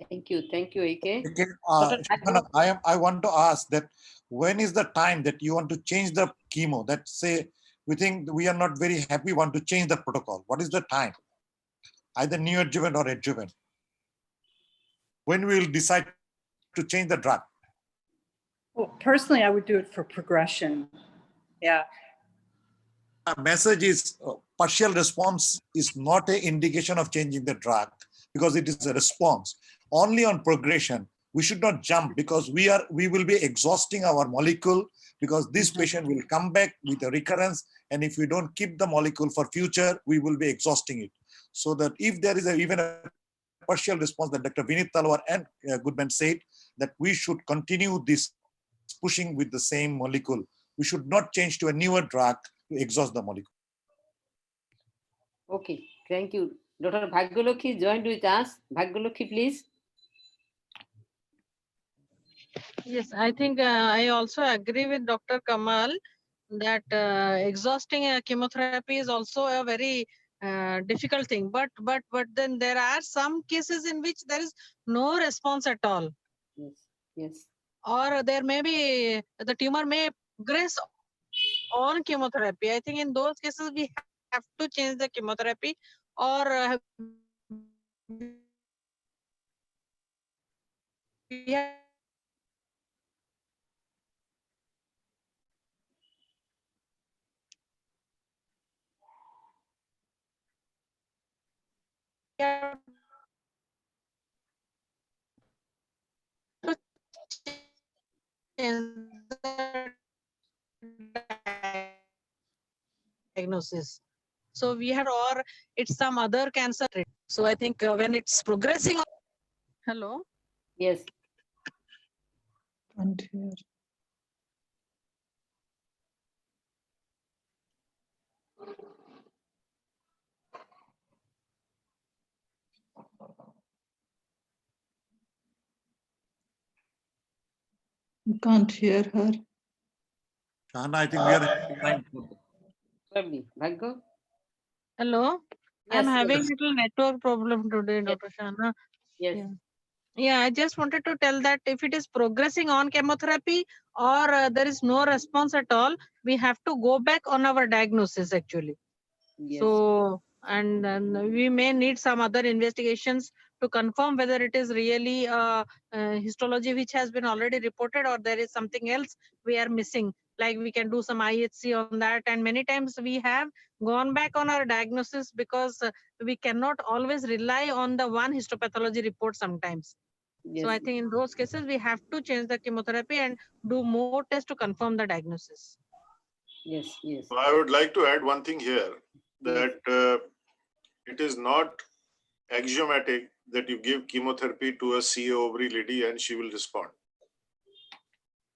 Thank you, AK. Okay, Dr. Bhargava? I want to ask that when is the time that you want to change the chemo? That say we think we are not very happy, want to change the protocol. What is the time? Either neoadjuvant or adjuvant. When we will decide to change the drug? Well, personally, I would do it for progression. Yeah. Message is partial response is not an indication of changing the drug because it is a response. Only on progression, we should not jump because we will be exhausting our molecule because this patient will come back with a recurrence, and if we don't keep the molecule for future, we will be exhausting it. So that if there is even a partial response that Dr. Vineet Talwar and Goodman said that we should continue this pushing with the same molecule. We should not change to a newer drug to exhaust the molecule. Okay, thank you. Dr. Bhagyalakshmi joined with us. Bhagyalakshmi, please. Yes, I think I also agree with Dr. Kamal that exhausting chemotherapy is also a very difficult thing. But then there are some cases in which there is no response at all. Yes, yes. Or there may be, the tumor may progress on chemotherapy. I think in those cases, we have to change the chemotherapy or we have to change the diagnosis. So we had, or it's some other cancer. So I think when it's progressing. Hello. Yes. And here. You can't hear her. Shahana, I think we are trying to. Probably. Bhargava? Hello. Yes, I'm having yes. little network problem today, Yes. Dr. Shana. Yes. Yeah. Yeah, I just wanted to tell that if it is progressing on chemotherapy or there is no response at all, we have to go back on our diagnosis actually. Yes. So, and we may need some other investigations to confirm whether it is really histology which has been already reported or there is something else we are missing. Like we can do some IHC on that. And many times we have gone back on our diagnosis because we cannot always rely on the one histopathology report sometimes. Yes. So I think in those cases, we have to change the chemotherapy and do more tests to confirm the diagnosis. Yes, yes. So I would like to add one thing here, that it is not axiomatic that you give chemotherapy to a CO ovary lady and she will respond.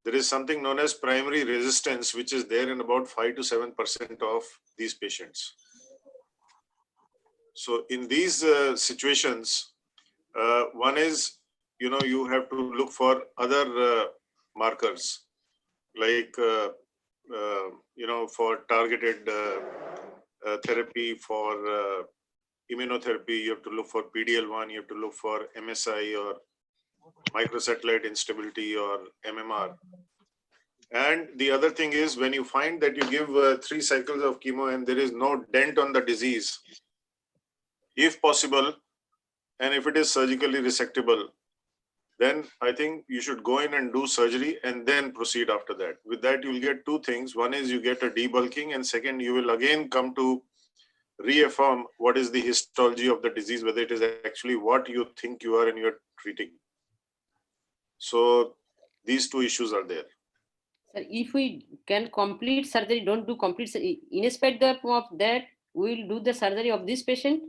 There is something known as primary resistance, which is there in about 5 to 7% of these patients. So in these situations, one is, you have to look for other markers, like, for targeted therapy, for immunotherapy, you have to look for PD-L1, you have to look for MSI or microsatellite instability or MMR. And the other thing is, when you find that you give 3 cycles of chemo and there is no dent on the disease, if possible, and if it is surgically resectable, then I think you should go in and do surgery and then proceed after that. With that, you will get 2 things. One is you get a debulking, and second, you will again come to reaffirm what is the histology of the disease, whether it is actually what you think you are and you're treating. So these 2 issues are there. Sir, if we can complete surgery, don't do complete in spite of that, we will do the surgery of this patient.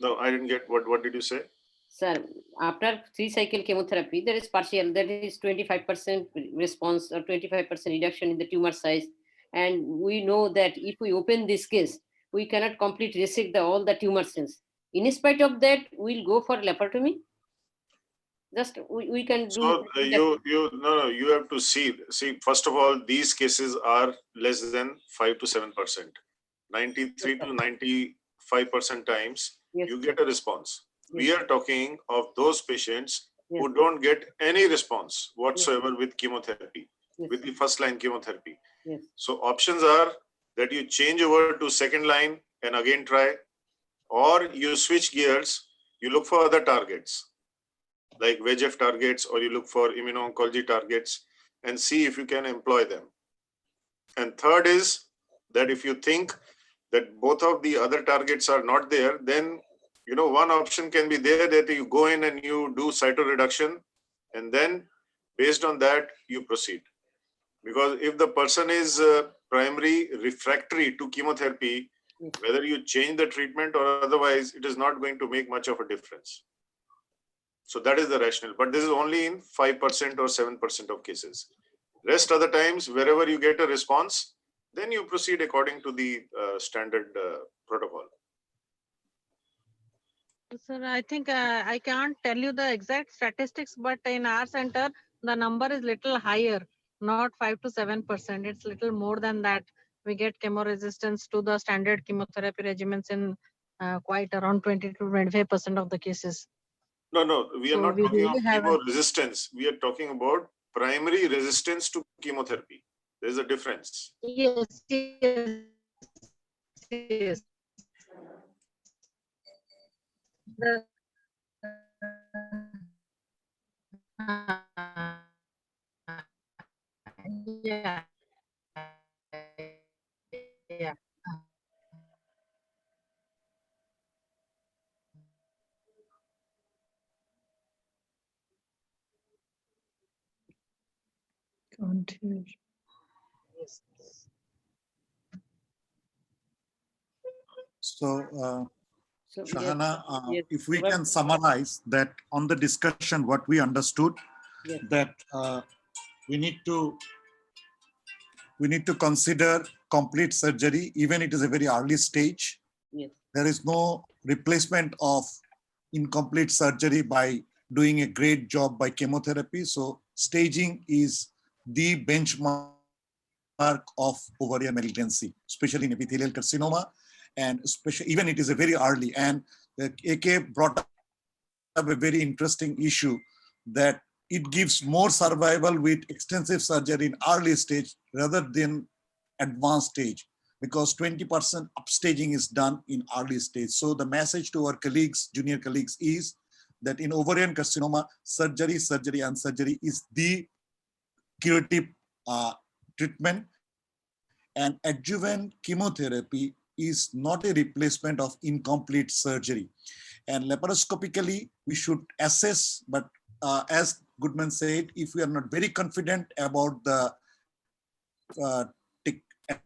No, I didn't get what did you say? Sir, after 3 cycle chemotherapy, there is partial, that is 25% response or 25% reduction in the tumor size. And we know that if we open this case, we cannot complete resect all the tumor cells. In spite of that, we'll go for laparotomy. Just we can do. So you have to see first of all, these cases are less than 5 to 7%. 93 to 95% times Yes. you get a response. We Yes. are talking of those patients Yes. who don't get any response whatsoever with chemotherapy, Yes. with the first line chemotherapy. Yes. So options are that you change over to second line and again try, or you switch gears, you look for other targets like VEGF targets, or you look for immuno-oncology targets and see if you can employ them. And third is that if you think that both of the other targets are not there, then one option can be there that you go in and you do cytoreduction, and then based on that you proceed. Because if the person is primary refractory to chemotherapy, whether you change the treatment or otherwise, it is not going to make much of a difference. So that is the rationale, but this is only in 5% or 7% of cases. Rest of the times, wherever you get a response, then you proceed according to the standard protocol. Sir, I think I can't tell you the exact statistics, but in our center, the number is little higher, not 5 to 7%. It's little more than that. We get chemo resistance to the standard chemotherapy regimens in quite around 20 to 25% of the cases. No, we are So not we talking really of have chemo resistance. We are talking about primary resistance to chemotherapy. There is a difference. Yes, yes, yes. The, yeah. Yeah. Yes. So, So, Shahana, yes, if we but- can summarize that on the discussion, what we understood, Yes. that we need to consider complete surgery, even it is a very early stage. Yes. There is no replacement of incomplete surgery by doing a great job by chemotherapy. So staging is the benchmark of ovarian malignancy, especially in epithelial carcinoma, and especially even it is a very early. And AK brought up a very interesting issue that it gives more survival with extensive surgery in early stage rather than advanced stage, because 20% upstaging is done in early stage. So the message to our colleagues, junior colleagues, is that in ovarian carcinoma, surgery is the curative treatment, and adjuvant chemotherapy is not a replacement of incomplete surgery. And laparoscopically, we should assess, but as Goodman said, if we are not very confident about the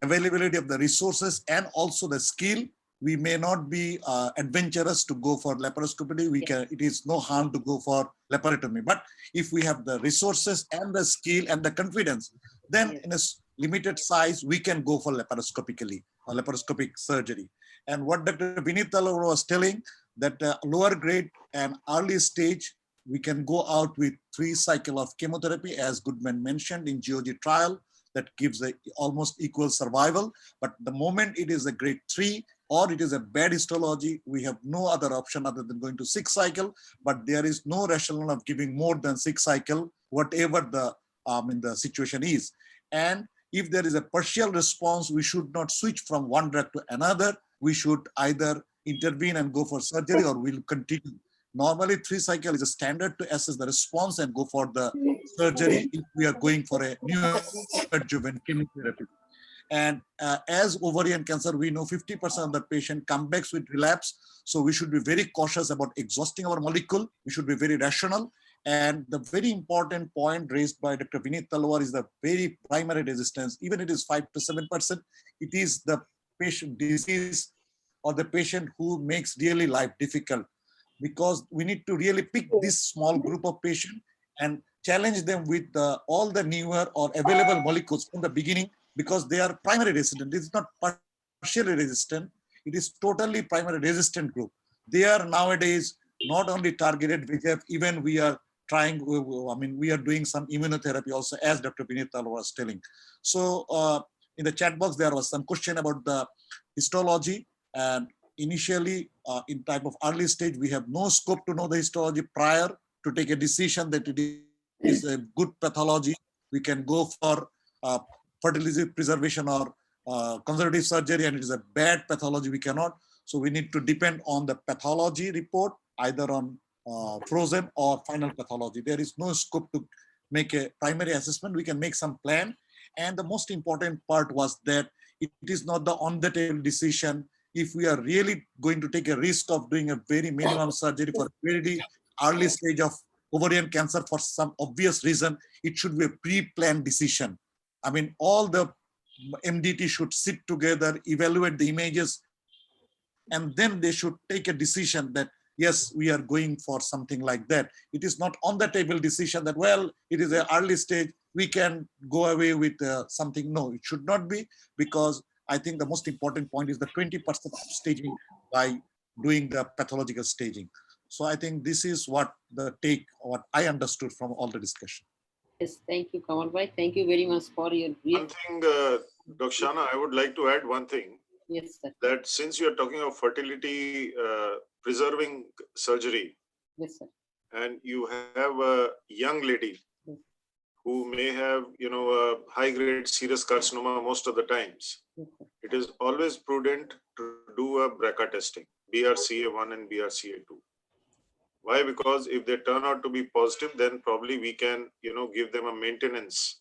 availability of the resources and also the skill, we may not be adventurous to go for laparoscopy. It is no harm to go for laparotomy. But if we have the resources and the skill and the confidence, then in a limited size, we can go for laparoscopically or laparoscopic surgery. And what Dr. Vinit Talwar was telling, that lower grade and early stage, we can go out with 3 cycles of chemotherapy, as Goodman mentioned in GOG trial, that gives almost equal survival. But the moment it is a grade 3 or it is a bad histology, we have no other option other than going to 6 cycle. But there is no rationale of giving more than 6 cycle, whatever the situation is. And if there is a partial response, we should not switch from one drug to another. We should either intervene and go for surgery, or we'll continue. Normally 3 cycle is a standard to assess the response and go for the surgery if we are going for a new adjuvant chemotherapy. And as ovarian cancer, we know 50% of the patient come back with relapse. So we should be very cautious about exhausting our molecule. We should be very rational. And the very important point raised by Dr. Vineet Talwar is the very primary resistance. Even it is 5 to 7%, it is the patient disease or the patient who makes really life difficult, because we need to really pick this small group of patients and challenge them with all the newer or available molecules from the beginning, because they are primary resistant. This is not partially resistant. It is totally primary resistant group. They are nowadays not only targeted VEGF, even we are trying, we are doing some immunotherapy also, as Dr. Vineet Talwar was telling. So in the chat box, there was some question about the histology. And initially, in type of early stage, we have no scope to know the histology prior to take a decision that it is a good pathology. We can go for fertility preservation or conservative surgery, and it is a bad pathology, we cannot. So we need to depend on the pathology report, either on frozen or final pathology. There is no scope to make a primary assessment. We can make some plan. And the most important part was that it is not the on-the-table decision. If we are really going to take a risk of doing a very minimum surgery for a very early stage of ovarian cancer for some obvious reason, it should be a pre-planned decision. I mean, all the MDT should sit together, evaluate the images, and then they should take a decision that, yes, we are going for something like that. It is not on the table decision that, well, it is an early stage, we can go away with something. No, it should not be, because I think the most important point is the 20% staging by doing the pathological staging. So I think this is what I understood from all the discussion. Yes, thank you, Kamal bhai. Thank you very much for your brief. One thing, Dr. Shana, I would like to add one thing. Yes, sir. That since you are talking of fertility preserving surgery, Yes, sir. and you have a young lady who may have, a high-grade serous carcinoma most of the times, it is always prudent to do a BRCA testing, BRCA1 and BRCA2. Why? Because if they turn out to be positive, then probably we can, give them a maintenance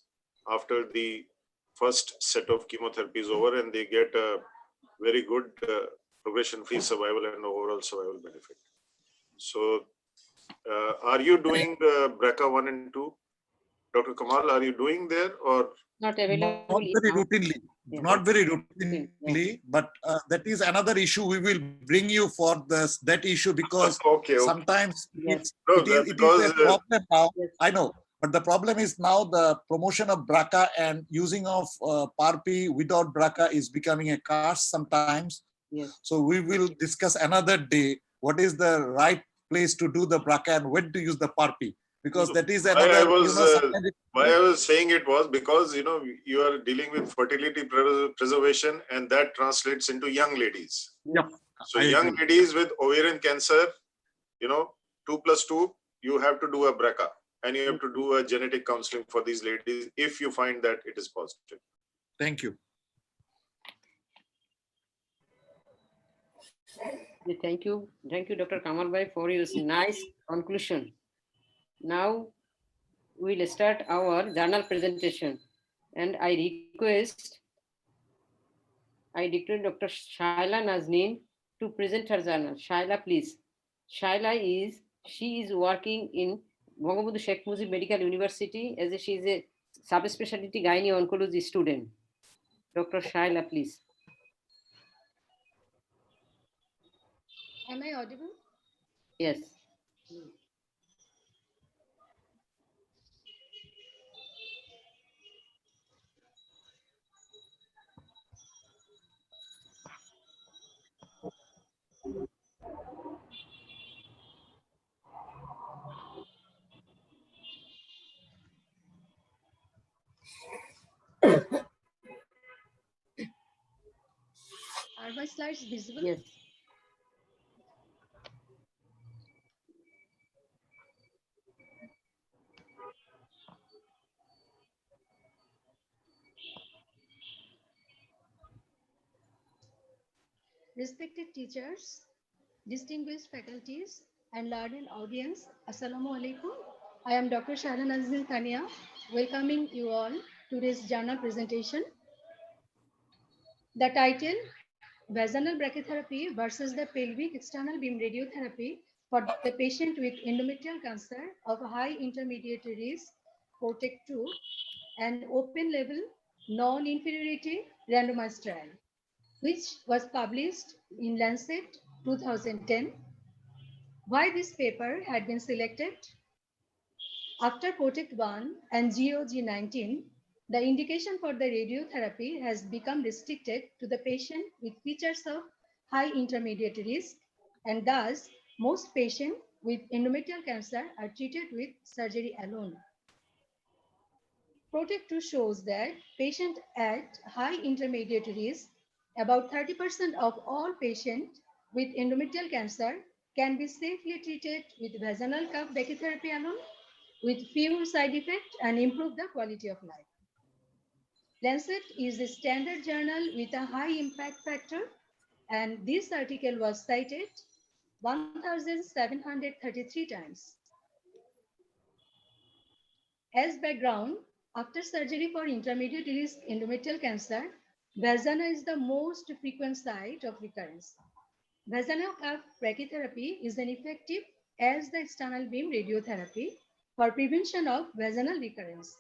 after the first set of chemotherapy is over, and they get a very good progression-free survival and overall survival benefit. So, are you doing BRCA 1 and 2? Dr. Kamal, are you doing there or? Not available. Not very routinely. Yeah. Not very routinely, but that is another issue. We will bring you for that issue, because okay. sometimes Yes. it is a problem now. Yes. I know, but the problem is now the promotion of BRCA and using of PARP without BRCA is becoming a curse sometimes. Yes. So we will discuss another day what is the right place to do the BRCA and when to use the PARP. Because that is another. Why I was saying it was because you are dealing with fertility preservation, and that translates into young ladies. Yep. So young ladies with ovarian cancer, 2+2, you have to do a BRCA, and you have to do a genetic counseling for these ladies if you find that it is positive. Thank you. Thank you, Dr. Kamal bhai, for your nice conclusion. Now we'll start our journal presentation, and I request Dr. Shaila Nazneen to present her journal. Shaila, please. Shaila she is working in Bangabandhu Sheikh Mujib Medical University as she is a subspecialty gynae oncology student. Dr. Shaila, please. Am I audible? Yes. Are my slides visible? Yes. Respected teachers, distinguished faculties, and learned audience, Assalamu alaikum. I am Dr. Shaila Nazneen Tania, welcoming you all to today's journal presentation. The title, Vaginal Brachytherapy versus the Pelvic External Beam Radiotherapy for the patient with endometrial cancer of high intermediate risk, PROTECT 2, an open label, non-inferiority randomized trial, which was published in Lancet 2010. Why this paper had been selected? After PROTECT 1 and GOG19, the indication for the radiotherapy has become restricted to the patient with features of high intermediate risk, and thus most patients with endometrial cancer are treated with surgery alone. PROTECT 2 shows that patients at high intermediate risk, about 30% of all patients with endometrial cancer, can be safely treated with vaginal cuff brachytherapy alone with few side effects and improve the quality of life. Lancet is a standard journal with a high impact factor, and this article was cited 1,733 times. As background, after surgery for intermediate risk endometrial cancer, vagina is the most frequent site of recurrence. Vaginal cuff brachytherapy is an effective as the external beam radiotherapy for prevention of vaginal recurrence.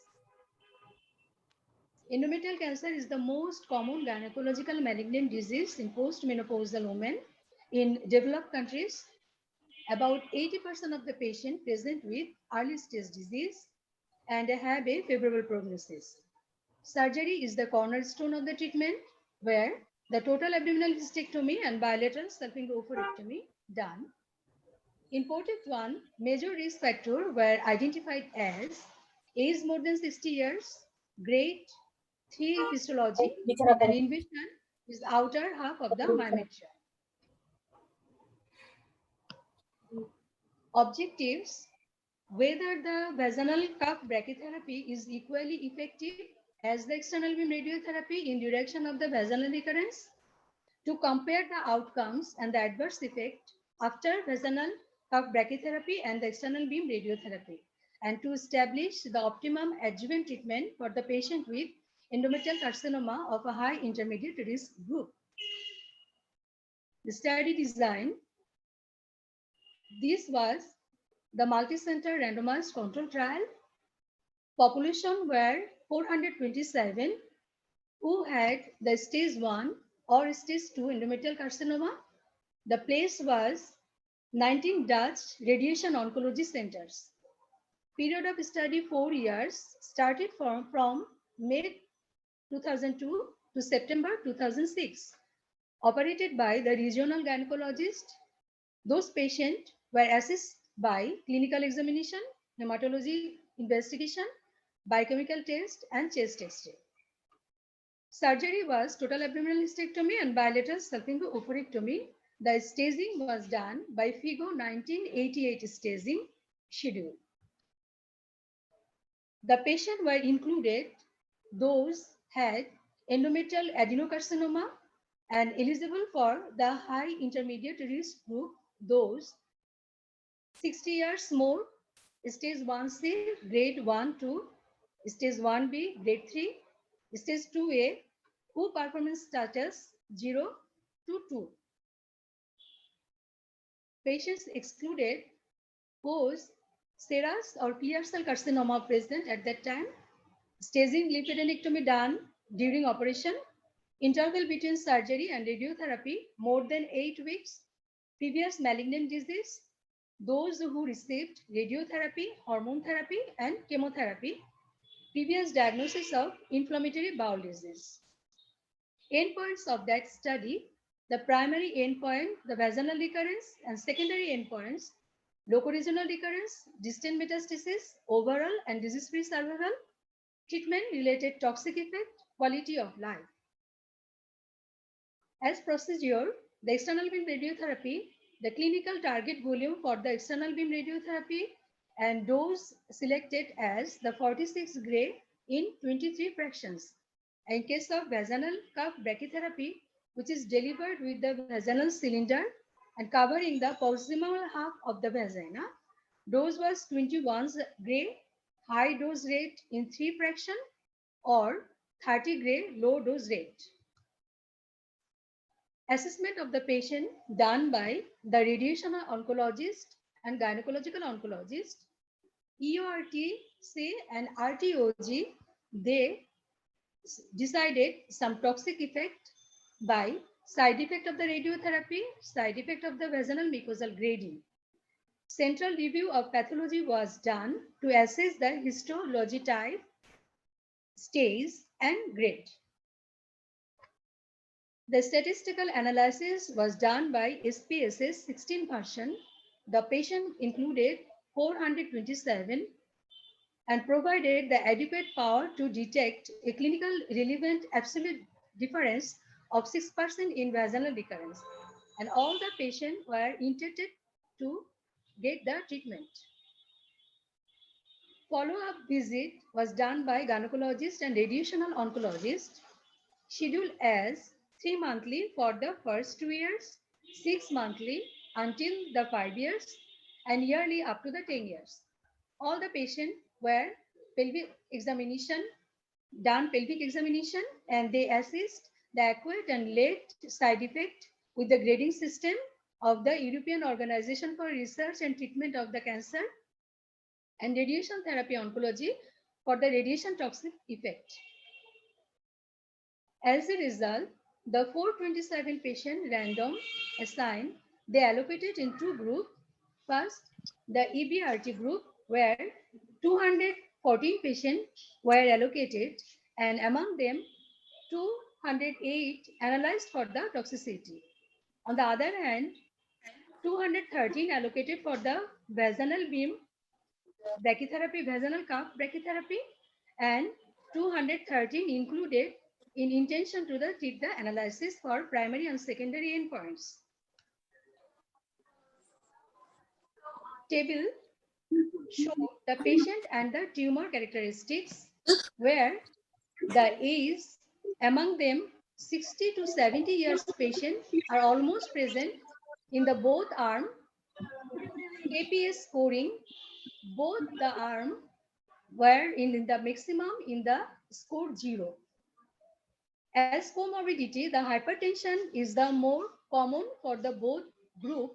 Endometrial cancer is the most common gynecological malignant disease in postmenopausal women in developed countries. About 80% of the patients present with early stage disease and have a favorable prognosis. Surgery is the cornerstone of the treatment, where the total abdominal hysterectomy and bilateral salpingo-oophorectomy done. In PROTECT 1, major risk factors were identified as age more than 60 years, grade 3 histology, and invasion is outer half of the myometrium. Objectives: whether the vaginal cuff brachytherapy is equally effective as the external beam radiotherapy in duration of the vaginal recurrence, to compare the outcomes and the adverse effect after vaginal cuff brachytherapy and the external beam radiotherapy, and to establish the optimum adjuvant treatment for the patient with endometrial carcinoma of a high intermediate risk group. The study design: this was the multi-center randomized control trial. Population were 427 who had the stage 1 or stage 2 endometrial carcinoma. The place was 19 Dutch radiation oncology centers. Period of study 4 years, started from May 2002 to September 2006. Operated by the regional gynecologist. Those patients were assessed by clinical examination, hematology investigation, biochemical test, and chest X-ray. Surgery was total abdominal hysterectomy and bilateral salpingo-oophorectomy. The staging was done by FIGO 1988 staging schedule. The patients were included those had endometrial adenocarcinoma and eligible for the high intermediate risk group, those 60 years more, stage 1C, grade 1, 2, stage 1B, grade 3, stage 2A, who performance status 0 to 2. Patients excluded whose serous or clear cell carcinoma present at that time, staging lymphadenectomy done during operation, interval between surgery and radiotherapy more than 8 weeks, previous malignant disease, those who received radiotherapy, hormone therapy, and chemotherapy, previous diagnosis of inflammatory bowel disease. Endpoints of that study: the primary endpoint, the vaginal recurrence, and secondary endpoints, locoregional recurrence, distant metastasis, overall and disease-free survival, treatment-related toxic effect, quality of life. As procedure, the external beam radiotherapy, the clinical target volume for the external beam radiotherapy and dose selected as the 46 gray in 23 fractions. In case of vaginal cuff brachytherapy, which is delivered with the vaginal cylinder and covering the proximal half of the vagina, dose was 21 gray, high dose rate in 3 fraction, or 30 gray, low dose rate. Assessment of the patient done by the radiation oncologist and gynecological oncologist. EORTC and RTOG, they decided some toxic effect by side effect of the radiotherapy, side effect of the vaginal mucosal grading. Central review of pathology was done to assess the histology type, stage, and grade. The statistical analysis was done by SPSS 16 version. The patient included 427 and provided the adequate power to detect a clinical relevant absolute difference of 6% in vaginal recurrence. And all the patients were intended to get the treatment. Follow-up visit was done by gynecologist and radiational oncologist, scheduled as 3 monthly for the first 2 years, 6 monthly until the 5 years, and yearly up to the 10 years. All the patients were pelvic examination, and they assessed the acute and late side effect with the grading system of the European Organization for Research and Treatment of the Cancer and radiation therapy oncology for the radiation toxic effect. As a result, the 427 patient random assigned, they allocated in 2 groups. First, the EBRT group where 214 patients were allocated, and among them 208 analyzed for the toxicity. On the other hand, 213 allocated for the vaginal beam brachytherapy, vaginal cuff brachytherapy, and 213 included in intention to treat the analysis for primary and secondary endpoints. Table show the patient and the tumor characteristics, where the age among them 60 to 70 years patients are almost present in the both arm. KPS scoring, both the arm were in the maximum in the score 0. As comorbidity, the hypertension is the more common for the both group.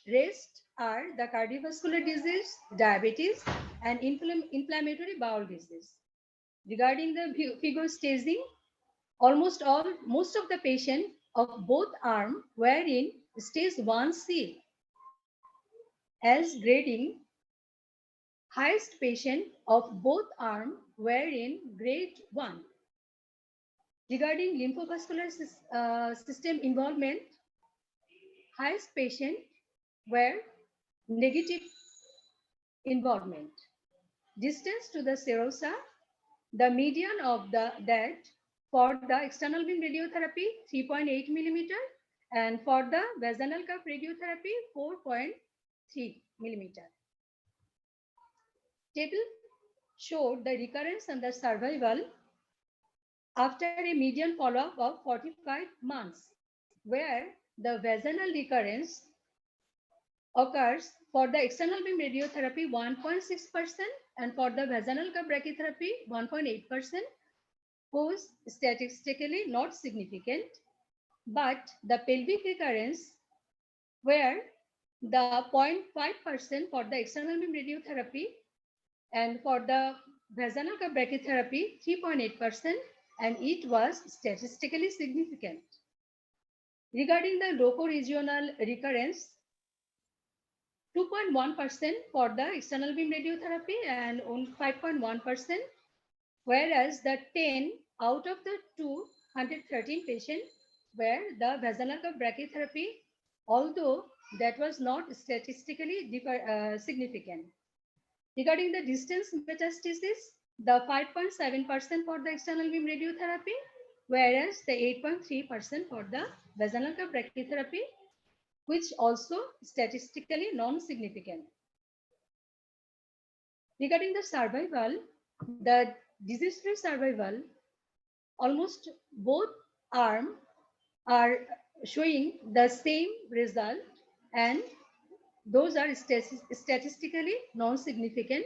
Rest are the cardiovascular disease, diabetes, and inflammatory bowel disease. Regarding the figure staging, most of the patients of both arms were in stage 1C. As grading, highest patient of both arms were in grade 1. Regarding lymphovascular system involvement, highest patient were negative involvement. Distance to the serosa, the median of that for the external beam radiotherapy 3.8 millimeter, and for the vaginal cuff radiotherapy 4.3 millimeter. Table showed the recurrence and the survival after a median follow-up of 45 months, where the vaginal recurrence occurs for the external beam radiotherapy 1.6% and for the vaginal cuff brachytherapy 1.8%, was statistically not significant, but the pelvic recurrence, where the 0.5% for the external beam radiotherapy and for the vaginal cuff brachytherapy 3.8%, and it was statistically significant. Regarding the locoregional recurrence, 2.1% for the external beam radiotherapy and 5.1%, whereas the 10 out of the 213 patients were the vaginal cuff brachytherapy, although that was not statistically significant. Regarding the distance metastasis, the 5.7% for the external beam radiotherapy, whereas the 8.3% for the vaginal cuff brachytherapy, which also statistically non-significant. Regarding the survival, the disease-free survival, almost both arms are showing the same result, and those are statistically non-significant,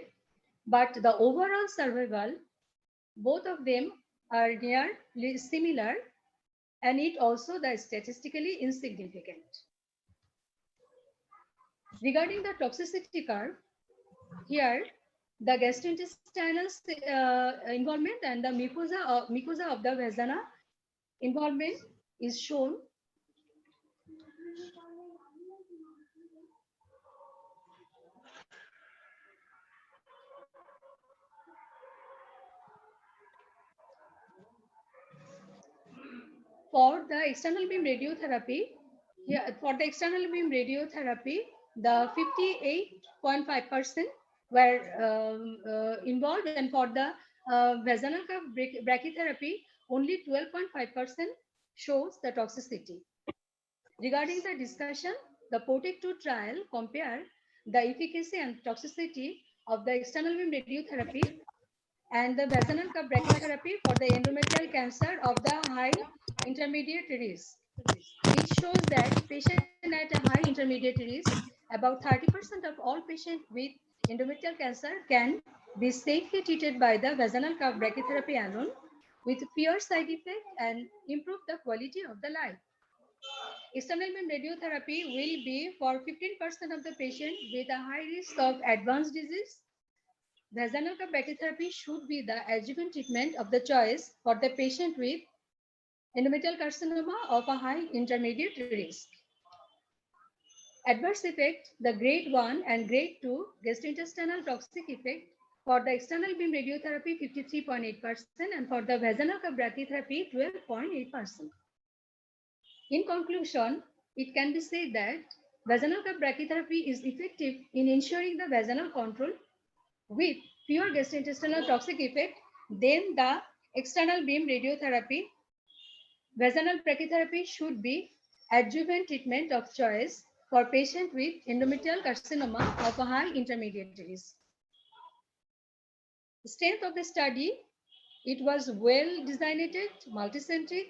but the overall survival, both of them are nearly similar, and it also the statistically insignificant. Regarding the toxicity curve, here the gastrointestinal involvement and the mucosa of the vagina involvement is shown. For the external beam radiotherapy, the 58.5% were involved, and for the vaginal curve brachytherapy, only 12.5% shows the toxicity. Regarding the discussion, the PROTECT-2 trial compared the efficacy and toxicity of the external beam radiotherapy and the vaginal curve brachytherapy for the endometrial cancer of the high intermediate risk. It shows that patients at a high intermediate risk, about 30% of all patients with endometrial cancer can be safely treated by the vaginal curve brachytherapy alone with fewer side effects and improve the quality of the life. External beam radiotherapy will be for 15% of the patient with a high risk of advanced disease. Vaginal curve brachytherapy should be the adjuvant treatment of the choice for the patient with endometrial carcinoma of a high intermediate risk. Adverse effect, the grade 1 and grade 2 gastrointestinal toxic effect for the external beam radiotherapy 53.8% and for the vaginal curve brachytherapy 12.8%. In conclusion, it can be said that vaginal curve brachytherapy is effective in ensuring the vaginal control with fewer gastrointestinal toxic effect than the external beam radiotherapy. Vaginal brachytherapy should be adjuvant treatment of choice for patients with endometrial carcinoma of a high intermediate risk. The strength of the study, it was well designed, multicentric.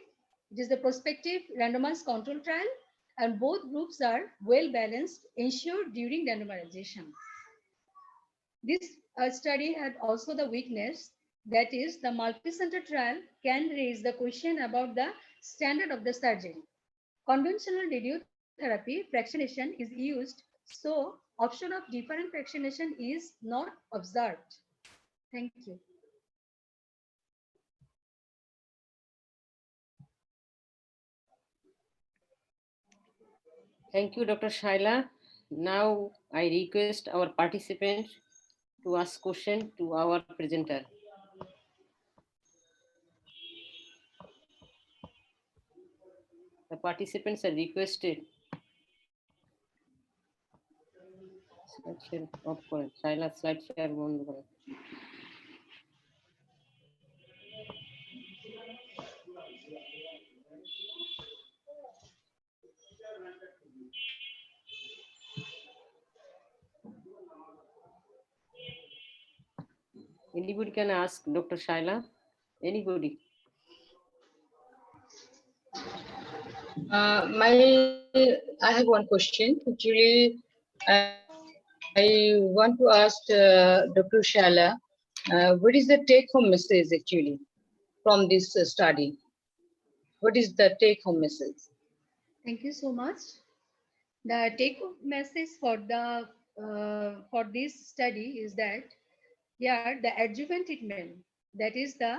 It is a prospective randomized control trial, and both groups are well balanced, ensured during randomization. This study had also the weakness, that is the multicenter trial can raise the question about the standard of the surgery. Conventional radiotherapy fractionation is used, so option of different fractionation is not observed. Thank you. Thank you, Dr. Shaila. Now I request our participants to ask question to our presenter. The participants are requested. Slide share off করেন। Shaila slide share বন্ধ করেন। Anybody can ask Dr. Shaila? Anybody? I have one question. Actually, I want to ask Dr. Shaila, what is the take-home message actually from this study? What is the take-home message? Thank you so much. The take-home message for this study is that here the adjuvant treatment, that is the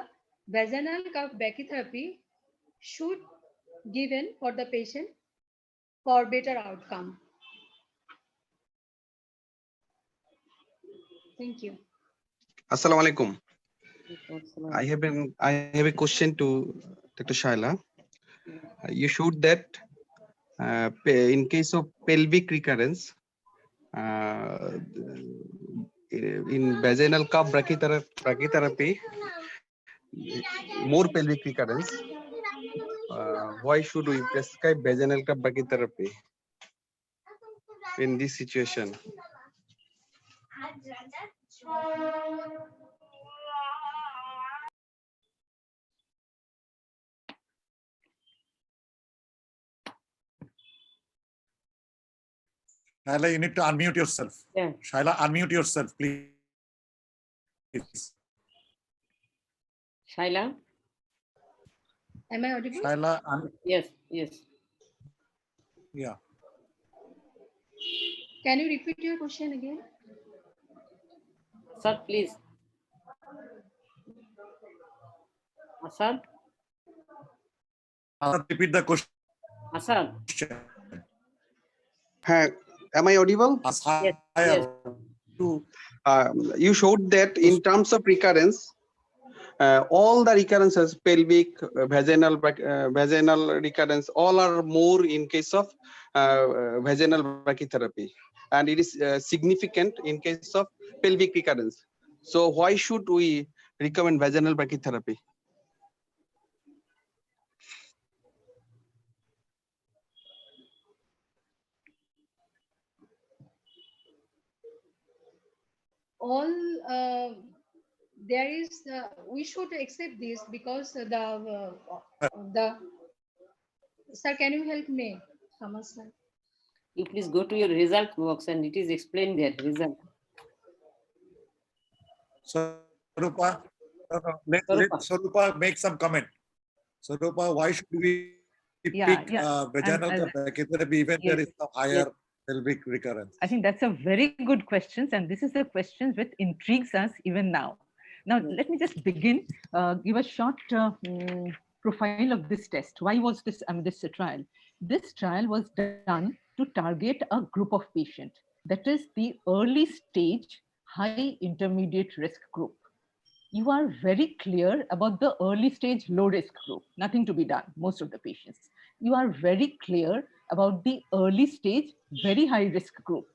vaginal curve brachytherapy, should given for the patient for better outcome. Thank you. Assalamu alaikum. I have a question to Dr. Shaila. You showed that in case of pelvic recurrence, in vaginal curve brachytherapy, more pelvic recurrence. Why should we prescribe vaginal curve brachytherapy in this situation? Shaila, you need to unmute yourself. Yeah. Shaila, unmute yourself, please. Shaila? Am I audible? Shaila, Yes, yes. yeah. Can you repeat your question again? Sir, please. Asad? Repeat the question. Asad? Am I audible? Yes, yes. You showed that in terms of recurrence, all the recurrences, pelvic, vaginal recurrence, all are more in case of vaginal brachytherapy, and it is significant in case of pelvic recurrence. So why should we recommend vaginal brachytherapy? All there is we should accept this because the sir, can you help me, Thomas sir? You please go to your result box and it is explained there, result. Swarupa, let Swarupa make some comment. Swarupa, why should we pick vaginal brachytherapy even there is a higher pelvic recurrence? I think that's a very good question, and this is the question which intrigues us even now. Now, let me just begin, give a short profile of this test. Why was this trial? This trial was done to target a group of patients, that is the early stage high intermediate risk group. You are very clear about the early stage low risk group, nothing to be done, most of the patients. You are very clear about the early stage very high risk group.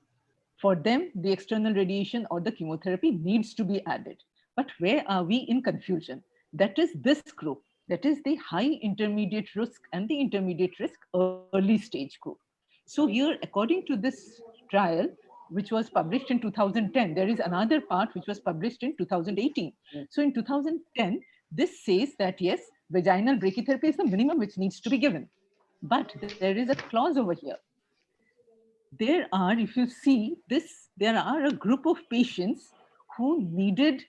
For them, the external radiation or the chemotherapy needs to be added. But where are we in confusion? That is this group, that is the high intermediate risk and the intermediate risk early stage group. So here, according to this trial, which was published in 2010, there is another part which was published in 2018. So in 2010, this says that yes, vaginal brachytherapy is the minimum which needs to be given. But there is a clause over here. There are, if you see this, there are a group of patients who needed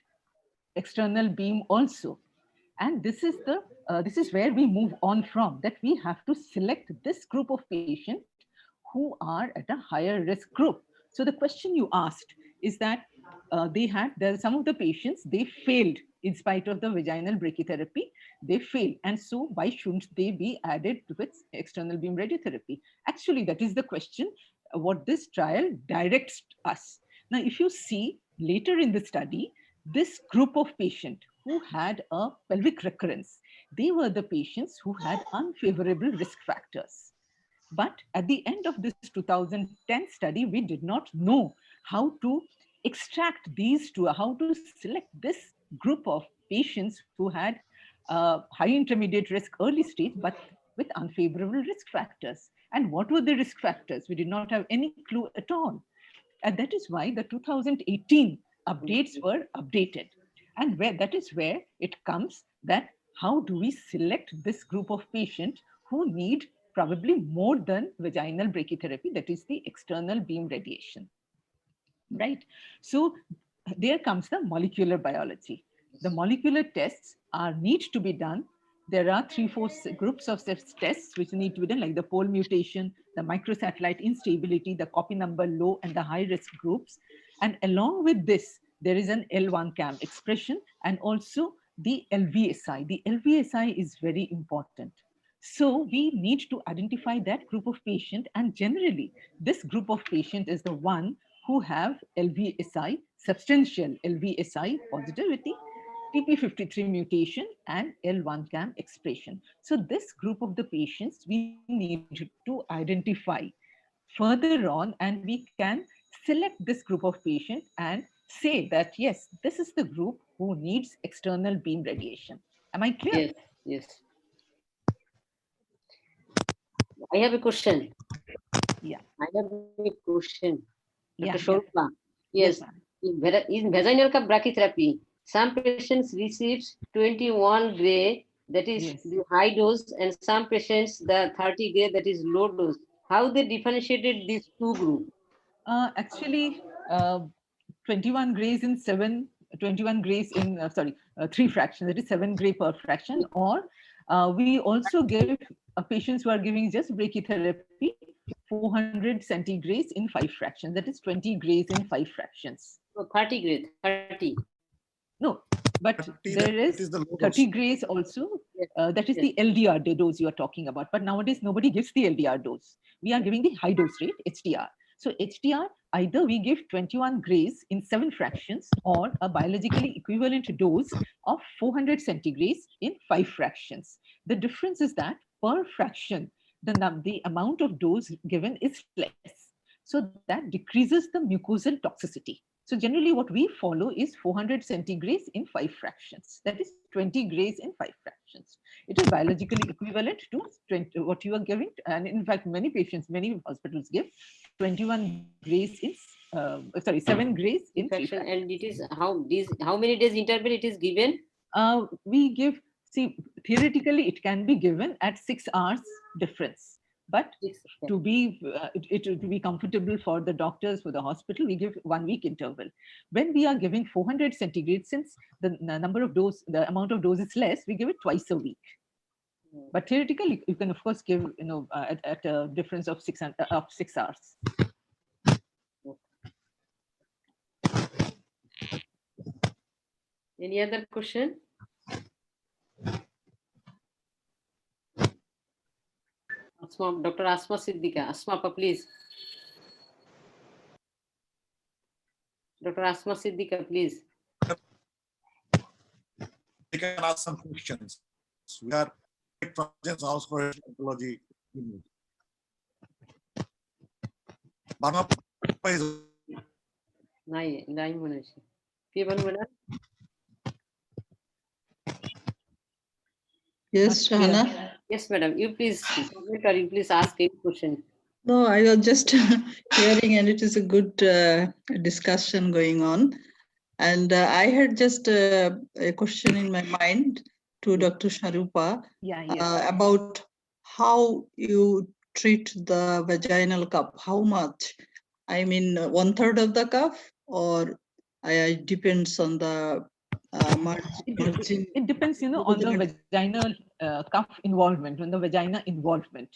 external beam also. And this is where we move on from, that we have to select this group of patients who are at a higher risk group. So the question you asked is that some of the patients, they failed in spite of the vaginal brachytherapy, they failed. And so why shouldn't they be added with external beam radiotherapy? Actually, that is the question, what this trial directs us. Now, if you see later in the study, this group of patients who had a pelvic recurrence, they were the patients who had unfavorable risk factors. But at the end of this 2010 study, we did not know how to extract these two, how to select this group of patients who had high intermediate risk early stage, but with unfavorable risk factors. And what were the risk factors? We did not have any clue at all. And that is why the 2018 updates were updated. And that is where it comes that how do we select this group of patients who need probably more than vaginal brachytherapy, that is the external beam radiation, right? So there comes the molecular biology. The molecular tests need to be done. There are 3-4 groups of such tests which need to be done, like the pole mutation, the microsatellite instability, the copy number low, and the high risk groups. And along with this, there is an L1-CAM expression and also the LVSI. The LVSI is very important. So we need to identify that group of patient, and generally this group of patient is the one who have LVSI, substantial LVSI positivity, TP53 mutation, and L1-CAM expression. So this group of the patients we need to identify further on, and we can select this group of patients and say that yes, this is the group who needs external beam radiation. Am I clear? Yes, yes. I have a question. Yeah. I have a question. Yeah. Swarupa. Yes. In vaginal brachytherapy, some patients receive 21 gray, that is the high dose, and some patients the 30 gray, that is low dose. How they differentiated these two groups? Actually, 21 grays in 3 fractions, that is 7 gray per fraction, or we also give patients who are giving just brachytherapy 400 centigrays in 5 fractions. That is 20 grays in 5 fractions. So 30 grays, 30. No, but 30, there that is is the low 30 dose. grays also. Yes. That is Yes. the LDR dose you are talking about. But nowadays, nobody gives the LDR dose. We are giving the high dose rate, HDR. So HDR, either we give 21 grays in 7 fractions or a biologically equivalent dose of 400 centigrays in 5 fractions. The difference is that per fraction, the amount of dose given is less. So that decreases the mucosal toxicity. So generally what we follow is 400 centigrays in 5 fractions. That is 20 grays in 5 fractions. It is biologically equivalent to 20, what you are giving. And in fact, many patients, many hospitals give 21 grays in, 7 grays in 3 Infection, fractions. and it is how many days interval it is given? We give, see, theoretically it can be given at 6 hours difference. But to be to be comfortable for the doctors, for the hospital, we give 1 week interval. When we are giving 400 centigrade, since the number of dose, the amount of dose is less, we give it twice a week. But theoretically, you can of course give, at a difference of 6 hours. Any other question? Asma, Dr. Asma Siddiqa. Asma, please. Dr. Asma Siddiqa, please. We can ask some questions. We are Trojans House for Oncology. Banga is Nine mune છે. કે બનુ બેટા? Yes, Shahana. Yes, madam. You please comment or you please ask any question. No, I was just hearing, and it is a good discussion going on. And I had just a question in my mind to Dr. Sharupa about how you treat the vaginal cup. How much? I mean, 1/3 of the cup, or it depends on the margin. It depends, on the vaginal cuff involvement, on the vagina involvement.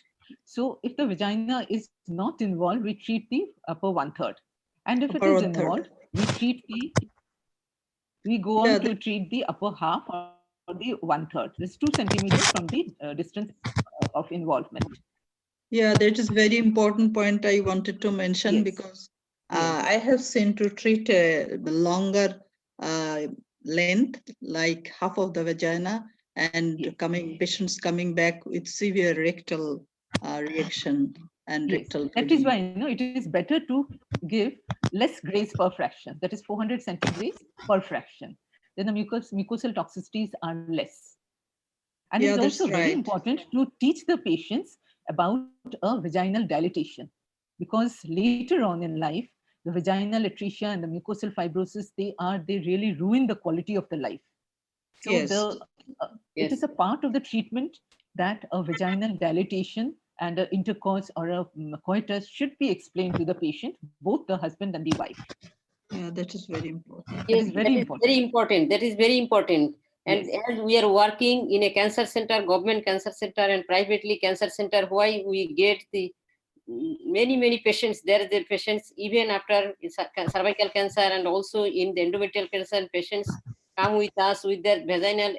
So if the vagina is not involved, we treat the upper 1/3. And if Upper it is 1/3. involved, we go on to treat the upper half or the 1/3. This is 2 centimeters from the distance of involvement. Yeah, that is very important point I wanted to mention, because I have seen to treat a longer length, like half of the vagina, and patients coming back with severe rectal reaction and rectal. That is why it is better to give less grays per fraction. That is 400 centigrays per fraction. Then the mucosal toxicities are less. And it is also very important to teach the patients about a vaginal dilatation, because later on in life, the vaginal atresia and the mucosal fibrosis, they really ruin the quality of the life. So it is a part of the treatment that a vaginal dilatation and an intercourse or a coitus should be explained to the patient, both the husband and the wife. Yeah, that is very important. Yes, very important. That is very important. And as we are working in a cancer center, government cancer center and privately cancer center, why we get the many patients, there are the patients even after cervical cancer and also in the endometrial cancer, patients come with us with their vaginal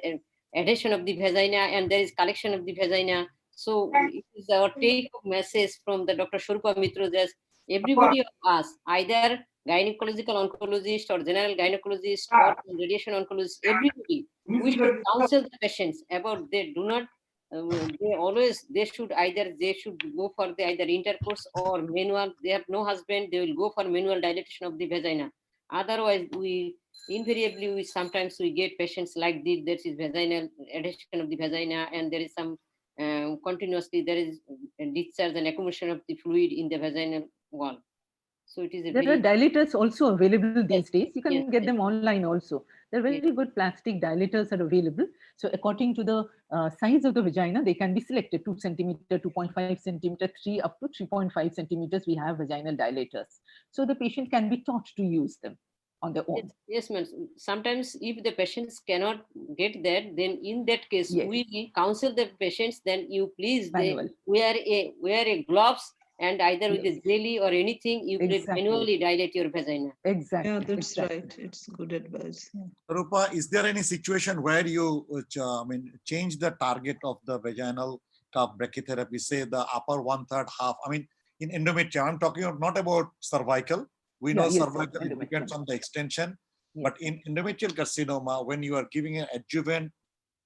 adhesion of the vagina, and there is collection of the vagina. So it is our take home message from the Dr. Sharupa Mitra that everybody of us, either gynecological oncologist or general gynecologist or radiation oncologist, everybody, we should counsel the patients about they do not they should go for the either intercourse or manual. They have no husband, they will go for manual dilatation of the vagina. Otherwise, invariably sometimes we get patients like this, that is vaginal adhesion of the vagina, and there is some continuously there is discharge and accumulation of the fluid in the vaginal wall. So it is there are dilators also available these days. You can get them online also. There are very good plastic dilators are available. So according to the size of the vagina, they can be selected 2 centimeter, 2.5 centimeter, 3 up to 3.5 centimeters. We have vaginal dilators. So the patient can be taught to use them on their own. Yes, ma'am. Sometimes if the patients cannot get that, then in that case, we counsel the patients, then you please wear a gloves and either with a Yes. jelly or anything, you could Exactly. manually dilate your vagina. Exactly. Yeah, that's exactly. right. It's good advice. Rupa, is there any situation where you change the target of the vaginal cuff brachytherapy, say the upper 1/3 half? I mean, in endometrium, I'm talking not about cervical. We know Yeah, yes, sir, cervical, it depends endometrium. on the extension. Yes. But in endometrial carcinoma, when you are giving an adjuvant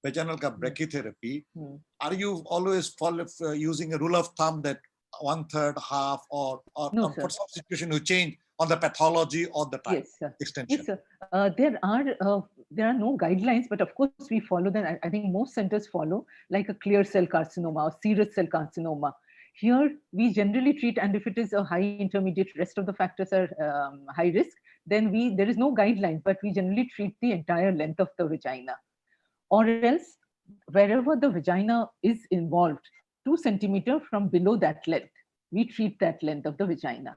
vaginal cuff brachytherapy, are you always using a rule of thumb that 1/3 half, or No, for sir. some situation you change on the pathology or the time Yes, sir. extension? Yes, sir. There are no guidelines, but of course we follow them. I think most centers follow, like a clear cell carcinoma or serous cell carcinoma. Here we generally treat, and if it is a high intermediate, rest of the factors are high risk, then there is no guideline, but we generally treat the entire length of the vagina. Or else, wherever the vagina is involved, 2 centimeters from below that length, we treat that length of the vagina.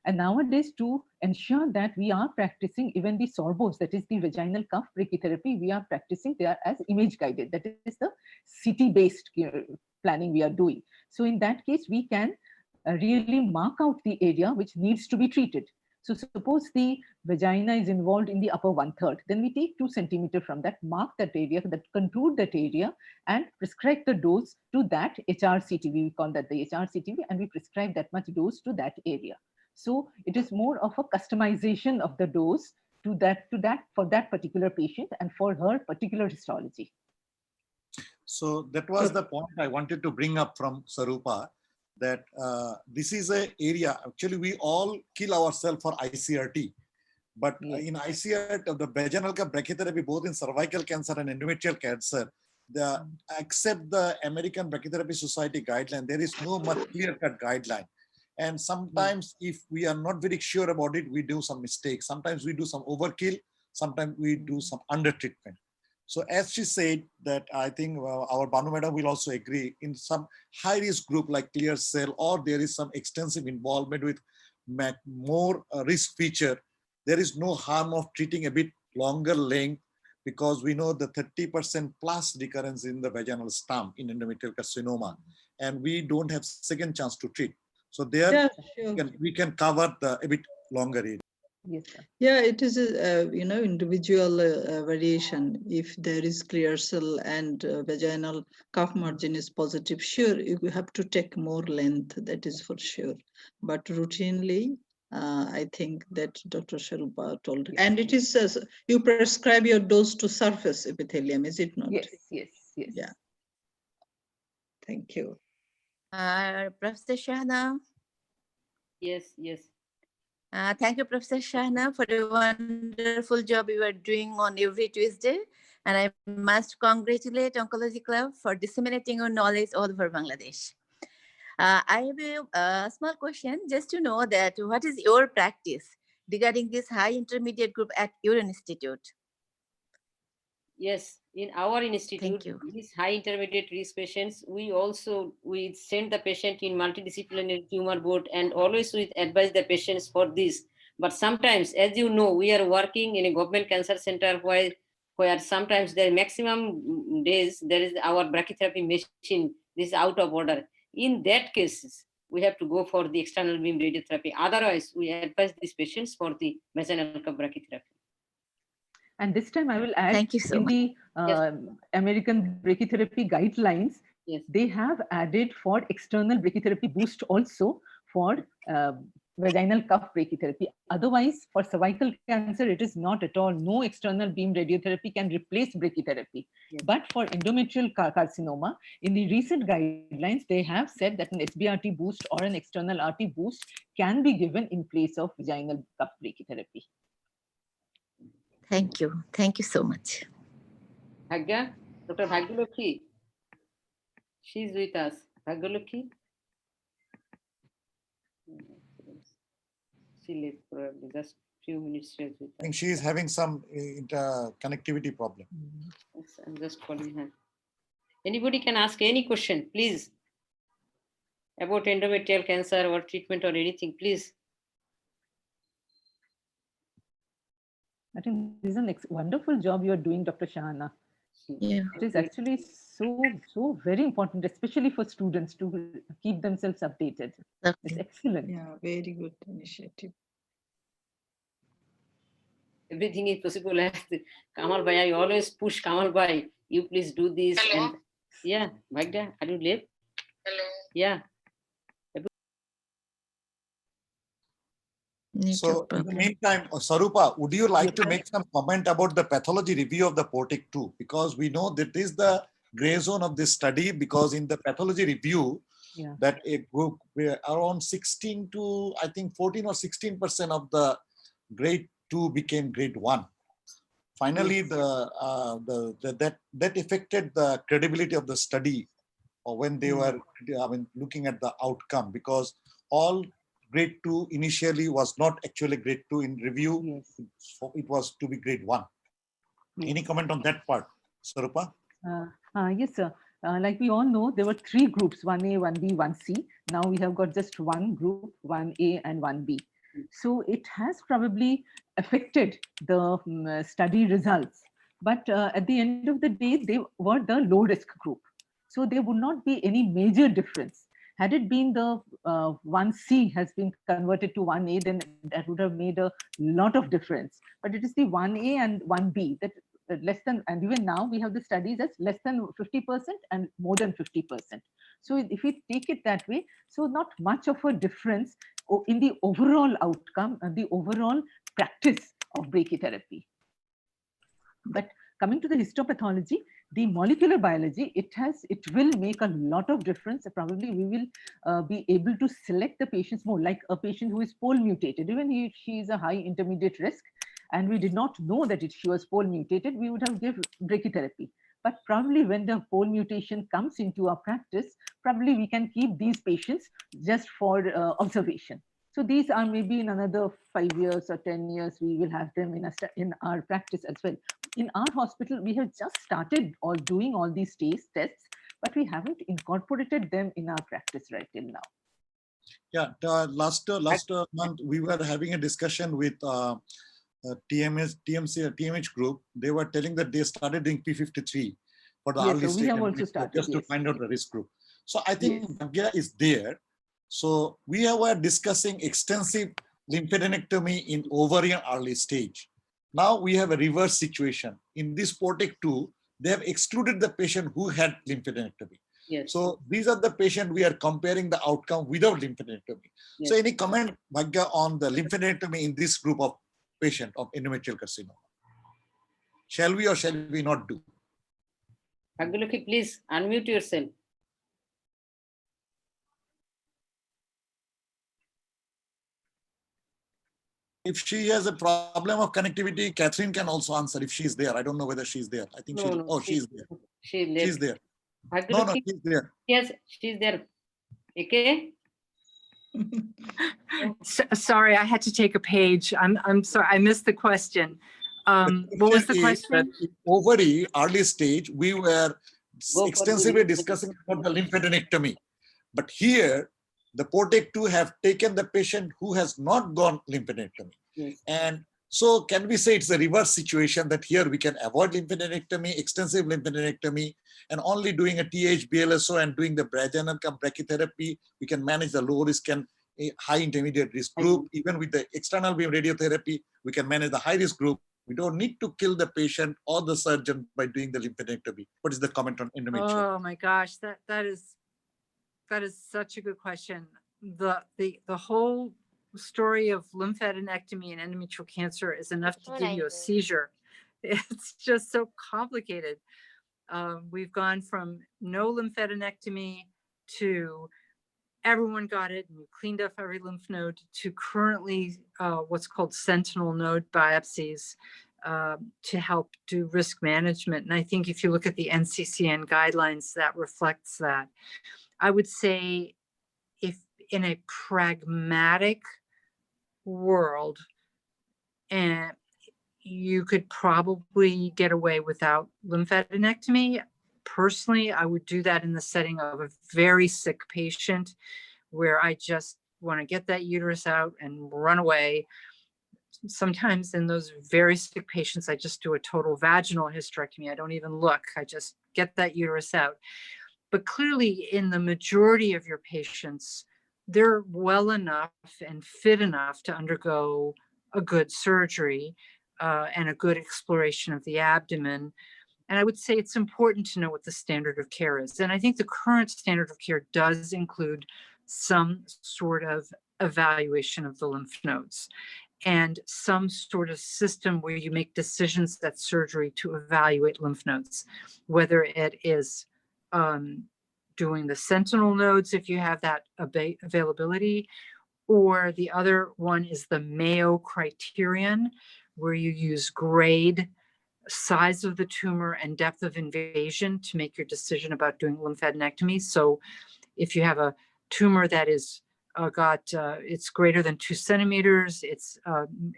And nowadays, to ensure that we are practicing even the sorbos, that is the vaginal cuff brachytherapy, we are practicing there as image guided. That is the CT based planning we are doing. So in that case, we can really mark out the area which needs to be treated. So suppose the vagina is involved in the upper 1/3, then we take 2 centimeters from that, mark that area, that contour that area, and prescribe the dose to that HRCTV. We call that the HRCTV, and we prescribe that much dose to that area. So it is more of a customization of the dose to that for that particular patient and for her particular histology. So that was the point I wanted to bring up from Sarupa, that this is an area, actually we all kill ourselves for ICRT. But in ICRT, the vaginal cuff brachytherapy, both in cervical cancer and endometrial cancer, except the American Brachytherapy Society guideline, there is no much clear-cut guideline. And sometimes if we are not very sure about it, we do some mistakes. Sometimes we do some overkill, sometimes we do some undertreatment. So as she said that, I think our Banu madam will also agree, in some high risk group like clear cell, or there is some extensive involvement with more risk feature, there is no harm of treating a bit longer length, because we know the 30% plus recurrence in the vaginal stump in endometrial carcinoma, and we don't have second chance to treat. So there we can cover a bit longer area. Yes, sir. Yeah, it is a individual variation. If there is clear cell and vaginal cuff margin is positive, sure, you have to take more length, that is for sure. But routinely, I think that Dr. Sharupa told, and it is you prescribe your dose to surface epithelium, is it not? Yes, yes, yes. Yeah. Thank you. Professor Shahna. Yes, yes. Thank you, Professor Shahna, for the wonderful job you are doing on every Tuesday. And I must congratulate Oncology Club for disseminating your knowledge all over Bangladesh. I have a small question just to know that what is your practice regarding this high intermediate group at your institute? Yes, in our institute, these high intermediate risk patients, we send the patient in multidisciplinary tumor board, and always we advise the patients for this. But sometimes, as you know, we are working in a government cancer center where sometimes the maximum days there is our brachytherapy machine, this is out of order. In that cases, we have to go for the external beam radiotherapy. Otherwise, we advise these patients for the vaginal cuff brachytherapy. And this time I will add, thank you so in much. the American Brachytherapy guidelines, they have added for external brachytherapy boost also for vaginal cuff brachytherapy. Otherwise, for cervical cancer, it is not at all. No external beam radiotherapy can replace brachytherapy. But for endometrial carcinoma, in the recent guidelines, they have said that an SBRT boost or an external RT boost can be given in place of vaginal cuff brachytherapy. Thank you. Thank you so much. Bhagya, Dr. Bhagyalakshmi, she's with us. Bhagyalakshmi? She left probably just few minutes. I think she is having some connectivity problem. Yes, I'm just calling her. Anybody can ask any question, please, about endometrial cancer or treatment or anything, please. I think this is a wonderful job you are doing, Dr. Shahana. Yeah. It is actually so very important, especially for students to keep themselves updated. It's excellent. Yeah, very good initiative. Everything is possible. Kamal Bhai, I always push Kamal Bhai, you please do this. Hello? And yeah, Magda, are you late? Hello. Yeah. So in the meantime, Sarupa, would you like to make some comment about the pathology review of the PORTIC 2? Because we know that is the gray zone of this study, because in the pathology review, that a group where around 16 to I think 14 or 16% of the grade 2 became grade 1. Finally, that affected the credibility of the study, or when they were looking at the outcome, because all grade 2 initially was not actually grade 2 in review. It was to be grade 1. Any comment on that part, Sarupa? Yes, sir. Like we all know, there were 3 groups, 1A, 1B, 1C. Now we have got just one group, 1A and 1B. So it has probably affected the study results. But at the end of the day, they were the low risk group. So there would not be any major difference. Had it been the 1C has been converted to 1A, then that would have made a lot of difference. But it is the 1A and 1B that less than, and even now we have the studies as less than 50% and more than 50%. So if we take it that way, so not much of a difference in the overall outcome and the overall practice of brachytherapy. But coming to the histopathology, the molecular biology, it will make a lot of difference. Probably we will be able to select the patients more, like a patient who is pol mutated. Even if she is a high intermediate risk, and we did not know that she was pol mutated, we would have given brachytherapy. But probably when the pol mutation comes into our practice, probably we can keep these patients just for observation. So these are maybe in another 5 years or 10 years, we will have them in our practice as well. In our hospital, we have just started doing all these tests, but we haven't incorporated them in our practice right till now. Yeah, last month we were having a discussion with TMH group. They were telling that they started doing P53 for the early stage, just to find out the risk group. So I think Bhagya is there. So we were discussing extensive lymphadenectomy in ovarian early stage. Now we have a reverse situation. In this PORTIC 2, they have excluded the patient who had lymphadenectomy. Yes. So these are the patient we are comparing the outcome without lymphadenectomy. Yes. So any comment, Bhagya, on the lymphadenectomy in this group of patient of endometrial carcinoma? Shall we or shall we not do? Bhagyalakshmi, please unmute yourself. If she has a problem of connectivity, Catherine can also answer if she's there. I don't know whether she's there. I think she's there. She's there. No, she's there. Yes, she's there. Okay. Sorry, I had to take a page. I'm sorry, I missed the question. What was the question? In ovary early stage, we were extensively discussing about the lymphadenectomy. But here, the PORTIC 2 have taken the patient who has not gone lymphadenectomy. Yes. And so can we say it's a reverse situation that here we can avoid lymphadenectomy, extensive lymphadenectomy, and only doing a TH-BLSO and doing the brachytherapy, we can manage the low risk and a high intermediate risk group. Even with the external beam radiotherapy, we can manage the high risk group. We don't need to kill the patient or the surgeon by doing the lymphadenectomy. What is the comment on endometrial? Oh my gosh, that is such a good question. The whole story of lymphadenectomy and endometrial cancer is enough to give you a seizure. It's just so complicated. We've gone from no lymphadenectomy to everyone got it and we cleaned up every lymph node to currently what's called sentinel node biopsies to help do risk management. And I think if you look at the NCCN guidelines, that reflects that. I would say if in a pragmatic world, and you could probably get away without lymphadenectomy. Personally, I would do that in the setting of a very sick patient where I just want to get that uterus out and run away. sometimes in those very sick patients, I just do a total vaginal hysterectomy. I don't even look. I just get that uterus out. But clearly in the majority of your patients, they're well enough and fit enough to undergo a good surgery and a good exploration of the abdomen. And I would say it's important to know what the standard of care is. And I think the current standard of care does include some sort of evaluation of the lymph nodes and some sort of system where you make decisions at surgery to evaluate lymph nodes, whether it is doing the sentinel nodes if you have that availability, or the other one is the Mayo criterion, where you use grade, size of the tumor, and depth of invasion to make your decision about doing lymphadenectomy. So if you have a tumor that is it's greater than 2 centimeters, it's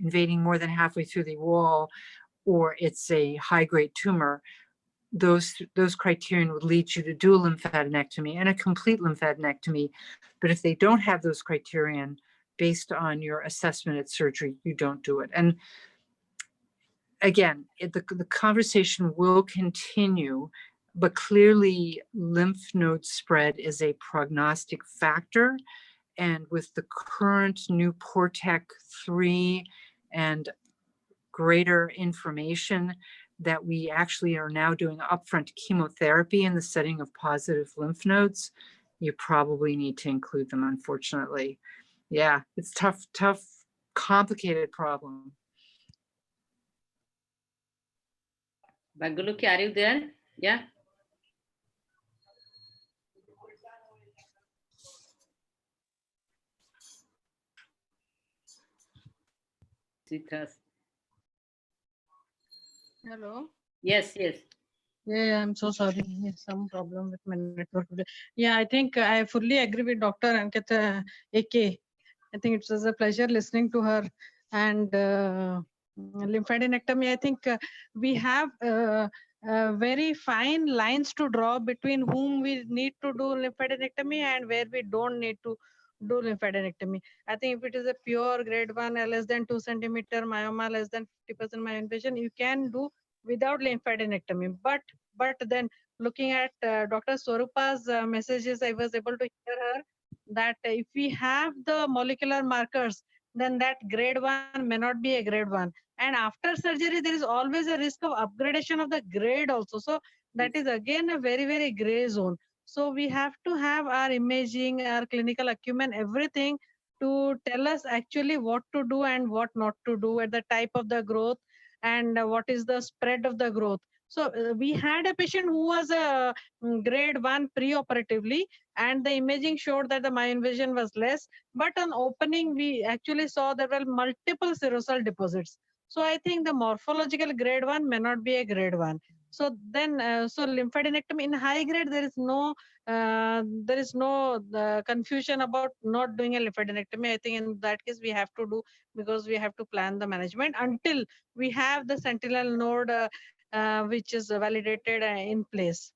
invading more than halfway through the wall, or it's a high-grade tumor, those criterion would lead you to do a lymphadenectomy and a complete lymphadenectomy. But if they don't have those criterion, based on your assessment at surgery, you don't do it. And again, the conversation will continue, but clearly lymph node spread is a prognostic factor. And with the current new PORTEC 3 and greater information that we actually are now doing upfront chemotherapy in the setting of positive lymph nodes, you probably need to include them, unfortunately. Yeah, it's tough, complicated problem. Bhagyaluki, are you there? Yeah. Hello. Yes. Yeah, I'm so sorry. Some problem with my network today. Yeah, I think I fully agree with Dr. Ankita AK. I think it was a pleasure listening to her. And lymphadenectomy, I think we have very fine lines to draw between whom we need to do lymphadenectomy and where we don't need to do lymphadenectomy. I think if it is a pure grade 1 less than 2 centimeter myoma, less than 50% myoinvasion, you can do without lymphadenectomy. But then looking at Dr. Swarupa's messages, I was able to hear her that if we have the molecular markers, then that grade 1 may not be a grade 1. And after surgery, there is always a risk of upgradation of the grade also. So that is again a very, very gray zone. So we have to have our imaging, our clinical acumen, everything to tell us actually what to do and what not to do at the type of the growth and what is the spread of the growth. So we had a patient who was a grade 1 pre-operatively, and the imaging showed that the myoinvasion was less. But on opening, we actually saw there were multiple serosal deposits. So I think the morphological grade 1 may not be a grade 1. So then, so lymphadenectomy in high grade, there is no confusion about not doing a lymphadenectomy. I think in that case we have to do, because we have to plan the management until we have the sentinel node which is validated in place.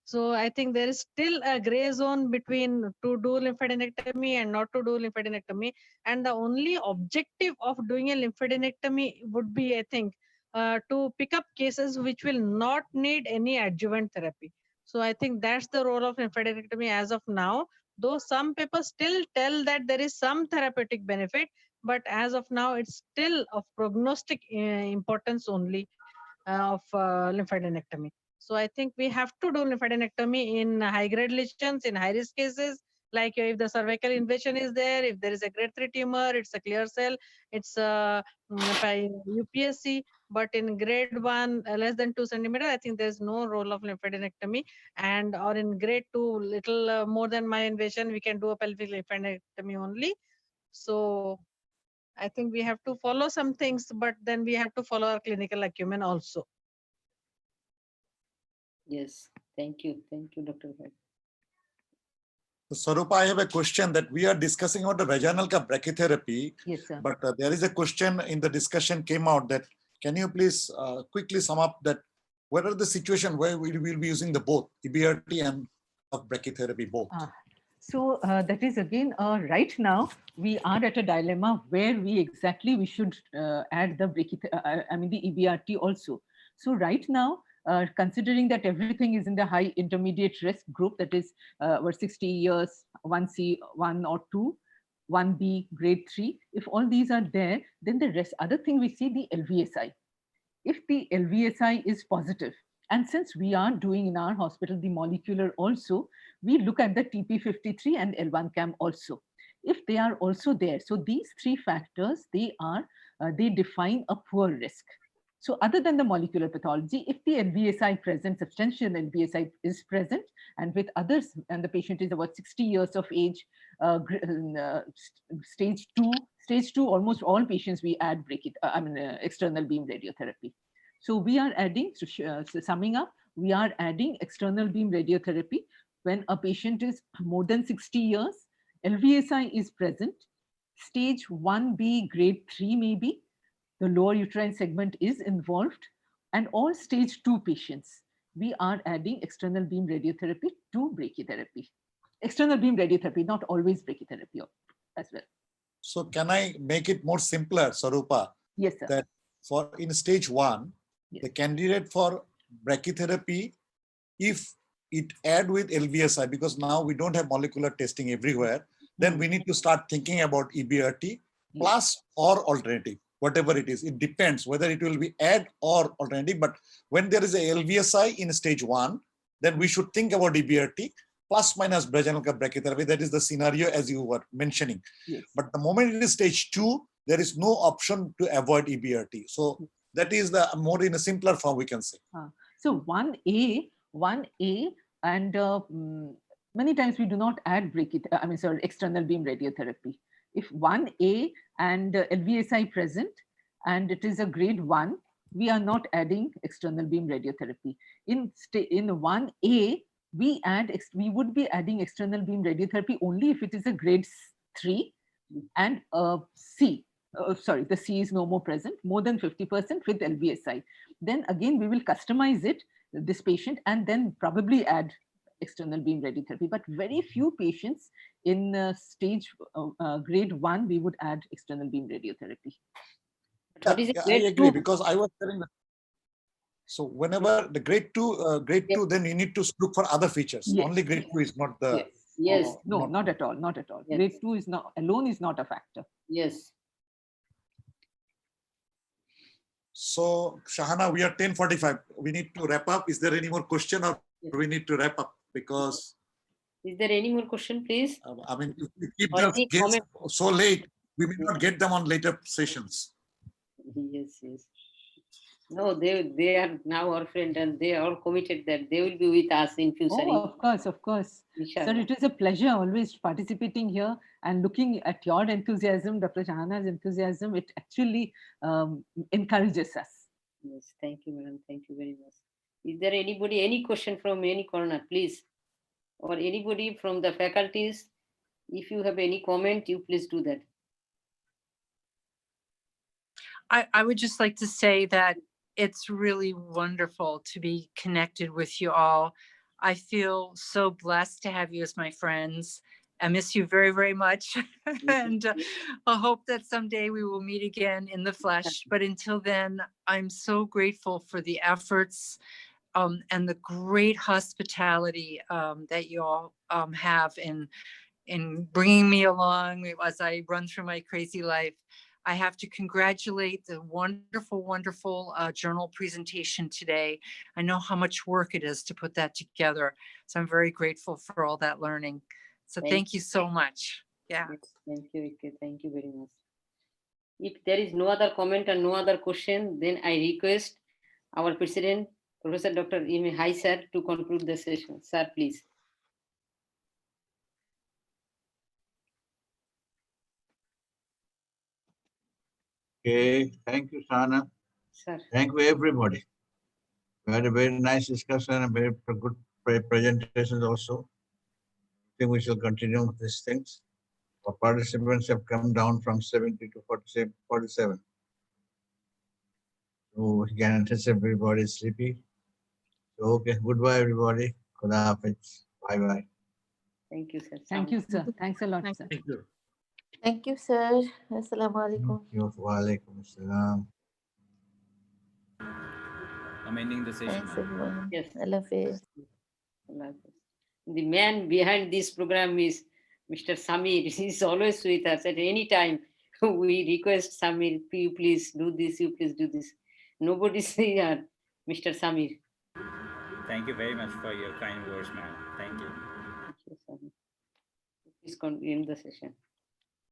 So I think there is still a gray zone between to do lymphadenectomy and not to do lymphadenectomy. And the only objective of doing a lymphadenectomy would be, I think, to pick up cases which will not need any adjuvant therapy. So I think that's the role of lymphadenectomy as of now, though some papers still tell that there is some therapeutic benefit, but as of now, it's still of prognostic importance only of lymphadenectomy. So I think we have to do lymphadenectomy in high-grade lesions, in high-risk cases, like if the cervical invasion is there, if there is a grade 3 tumor, it's a clear cell, it's a UPSC, but in grade 1, less than 2 centimeter, I think there's no role of lymphadenectomy. And or in grade 2, little more than myoinvasion, we can do a pelvic lymphadenectomy only. So I think we have to follow some things, but then we have to follow our clinical acumen also. Yes, thank you, Dr. Bhai. Swarupa, I have a question that we are discussing about the vaginal brachytherapy. Yes, sir. But there is a question in the discussion came out that, can you please quickly sum up that what are the situation where we will be using the both EBRT and brachytherapy both? So that is again, right now, we are at a dilemma where we should add the the EBRT also. So right now, considering that everything is in the high intermediate risk group, that is over 60 years, 1C, 1 or 2, 1B, grade 3, if all these are there, then the rest, other thing we see the LVSI. If the LVSI is positive, and since we are doing in our hospital the molecular also, we look at the TP53 and L1CAM also. If they are also there, so these three factors, they define a poor risk. So other than the molecular pathology, if the LVSI present, substantial LVSI is present, and with others, and the patient is about 60 years of age, stage 2, almost all patients we add external beam radiotherapy. So we are adding, summing up, we are adding external beam radiotherapy when a patient is more than 60 years, LVSI is present, stage 1B, grade 3 maybe, the lower uterine segment is involved, and all stage 2 patients, we are adding external beam radiotherapy to brachytherapy. External beam radiotherapy, not always brachytherapy as well. So can I make it more simpler, Sarupa? Yes, sir. That for in stage 1, the candidate for brachytherapy, if it add with LVSI, because now we don't have molecular testing everywhere, then we need to start thinking about EBRT plus or alternative, whatever it is. It depends whether it will be add or alternative. But when there is a LVSI in stage 1, then we should think about EBRT plus minus vaginal brachytherapy. That is the scenario as you were mentioning. Yes. But the moment it is stage 2, there is no option to avoid EBRT. So that is the more in a simpler form we can say. So 1A, and many times we do not add external beam radiotherapy. If 1A and LVSI present and it is a grade 1, we are not adding external beam radiotherapy. In 1A, we would be adding external beam radiotherapy only if it is a grade 3 and C. The C is no more present, more than 50% with LVSI. Then again, we will customize it, this patient, and then probably add external beam radiotherapy. But very few patients in stage grade 1, we would add external beam radiotherapy. I agree, because I was telling that. So whenever the grade 2, then you need to look for other features. Yes. Only grade 2 is not the. Yes. No, not at all. Not at all. Yes. Grade 2 is not alone is not a factor. Yes. So Shahana, we are 10:45. We need to wrap up. Is there any more question, or we need to wrap up? Because is there any more question, please? I mean, if we keep the guests so late, we may not get them on later sessions. Yes, yes. No, they are now our friend, and they are committed that they will be with us in future. Oh, of course, of course. Sir, it is a pleasure always participating here and looking at your enthusiasm, Dr. Shahana's enthusiasm. It actually encourages us. Yes, thank you, madam. Thank you very much. Is there anybody, any question from any corner, please? Or anybody from the faculties? If you have any comment, you please do that. I would just like to say that it's really wonderful to be connected with you all. I feel so blessed to have you as my friends. I miss you very, very much. And I hope that someday we will meet again in the flesh. But until then, I'm so grateful for the efforts and the great hospitality that you all have in bringing me along as I run through my crazy life. I have to congratulate the wonderful, wonderful journal presentation today. I know how much work it is to put that together. So I'm very grateful for all that learning. So thank you so much. Yeah. Yes, thank you. Thank you very much. If there is no other comment and no other question, then I request our president, Professor Dr. Imi Hai sir, to conclude the session. Sir, please. Okay, thank you, Sana. Sir. Thank you, everybody. We had a very nice discussion and very good presentations also. I think we shall continue with these things. Our participants have come down from 70 to 47. So we can anticipate everybody is sleepy. So, okay, goodbye, everybody. Khuda Hafiz. Bye-bye. Thank you, sir. Thank you, sir. Thanks a lot, sir. Thank you. Thank you, sir. Assalamu alaikum. Thank you. Wa alaikum assalam. Amending the session. Thanks, everyone. Yes. Allah Hafiz. The man behind this program is Mr. Samir. He's always with us at any time. We request Samir, you please do this, you please do this. Nobody's here, Mr. Samir. Thank you very much for your kind words, ma'am. Thank you. Thank you, Samir. Please end the session.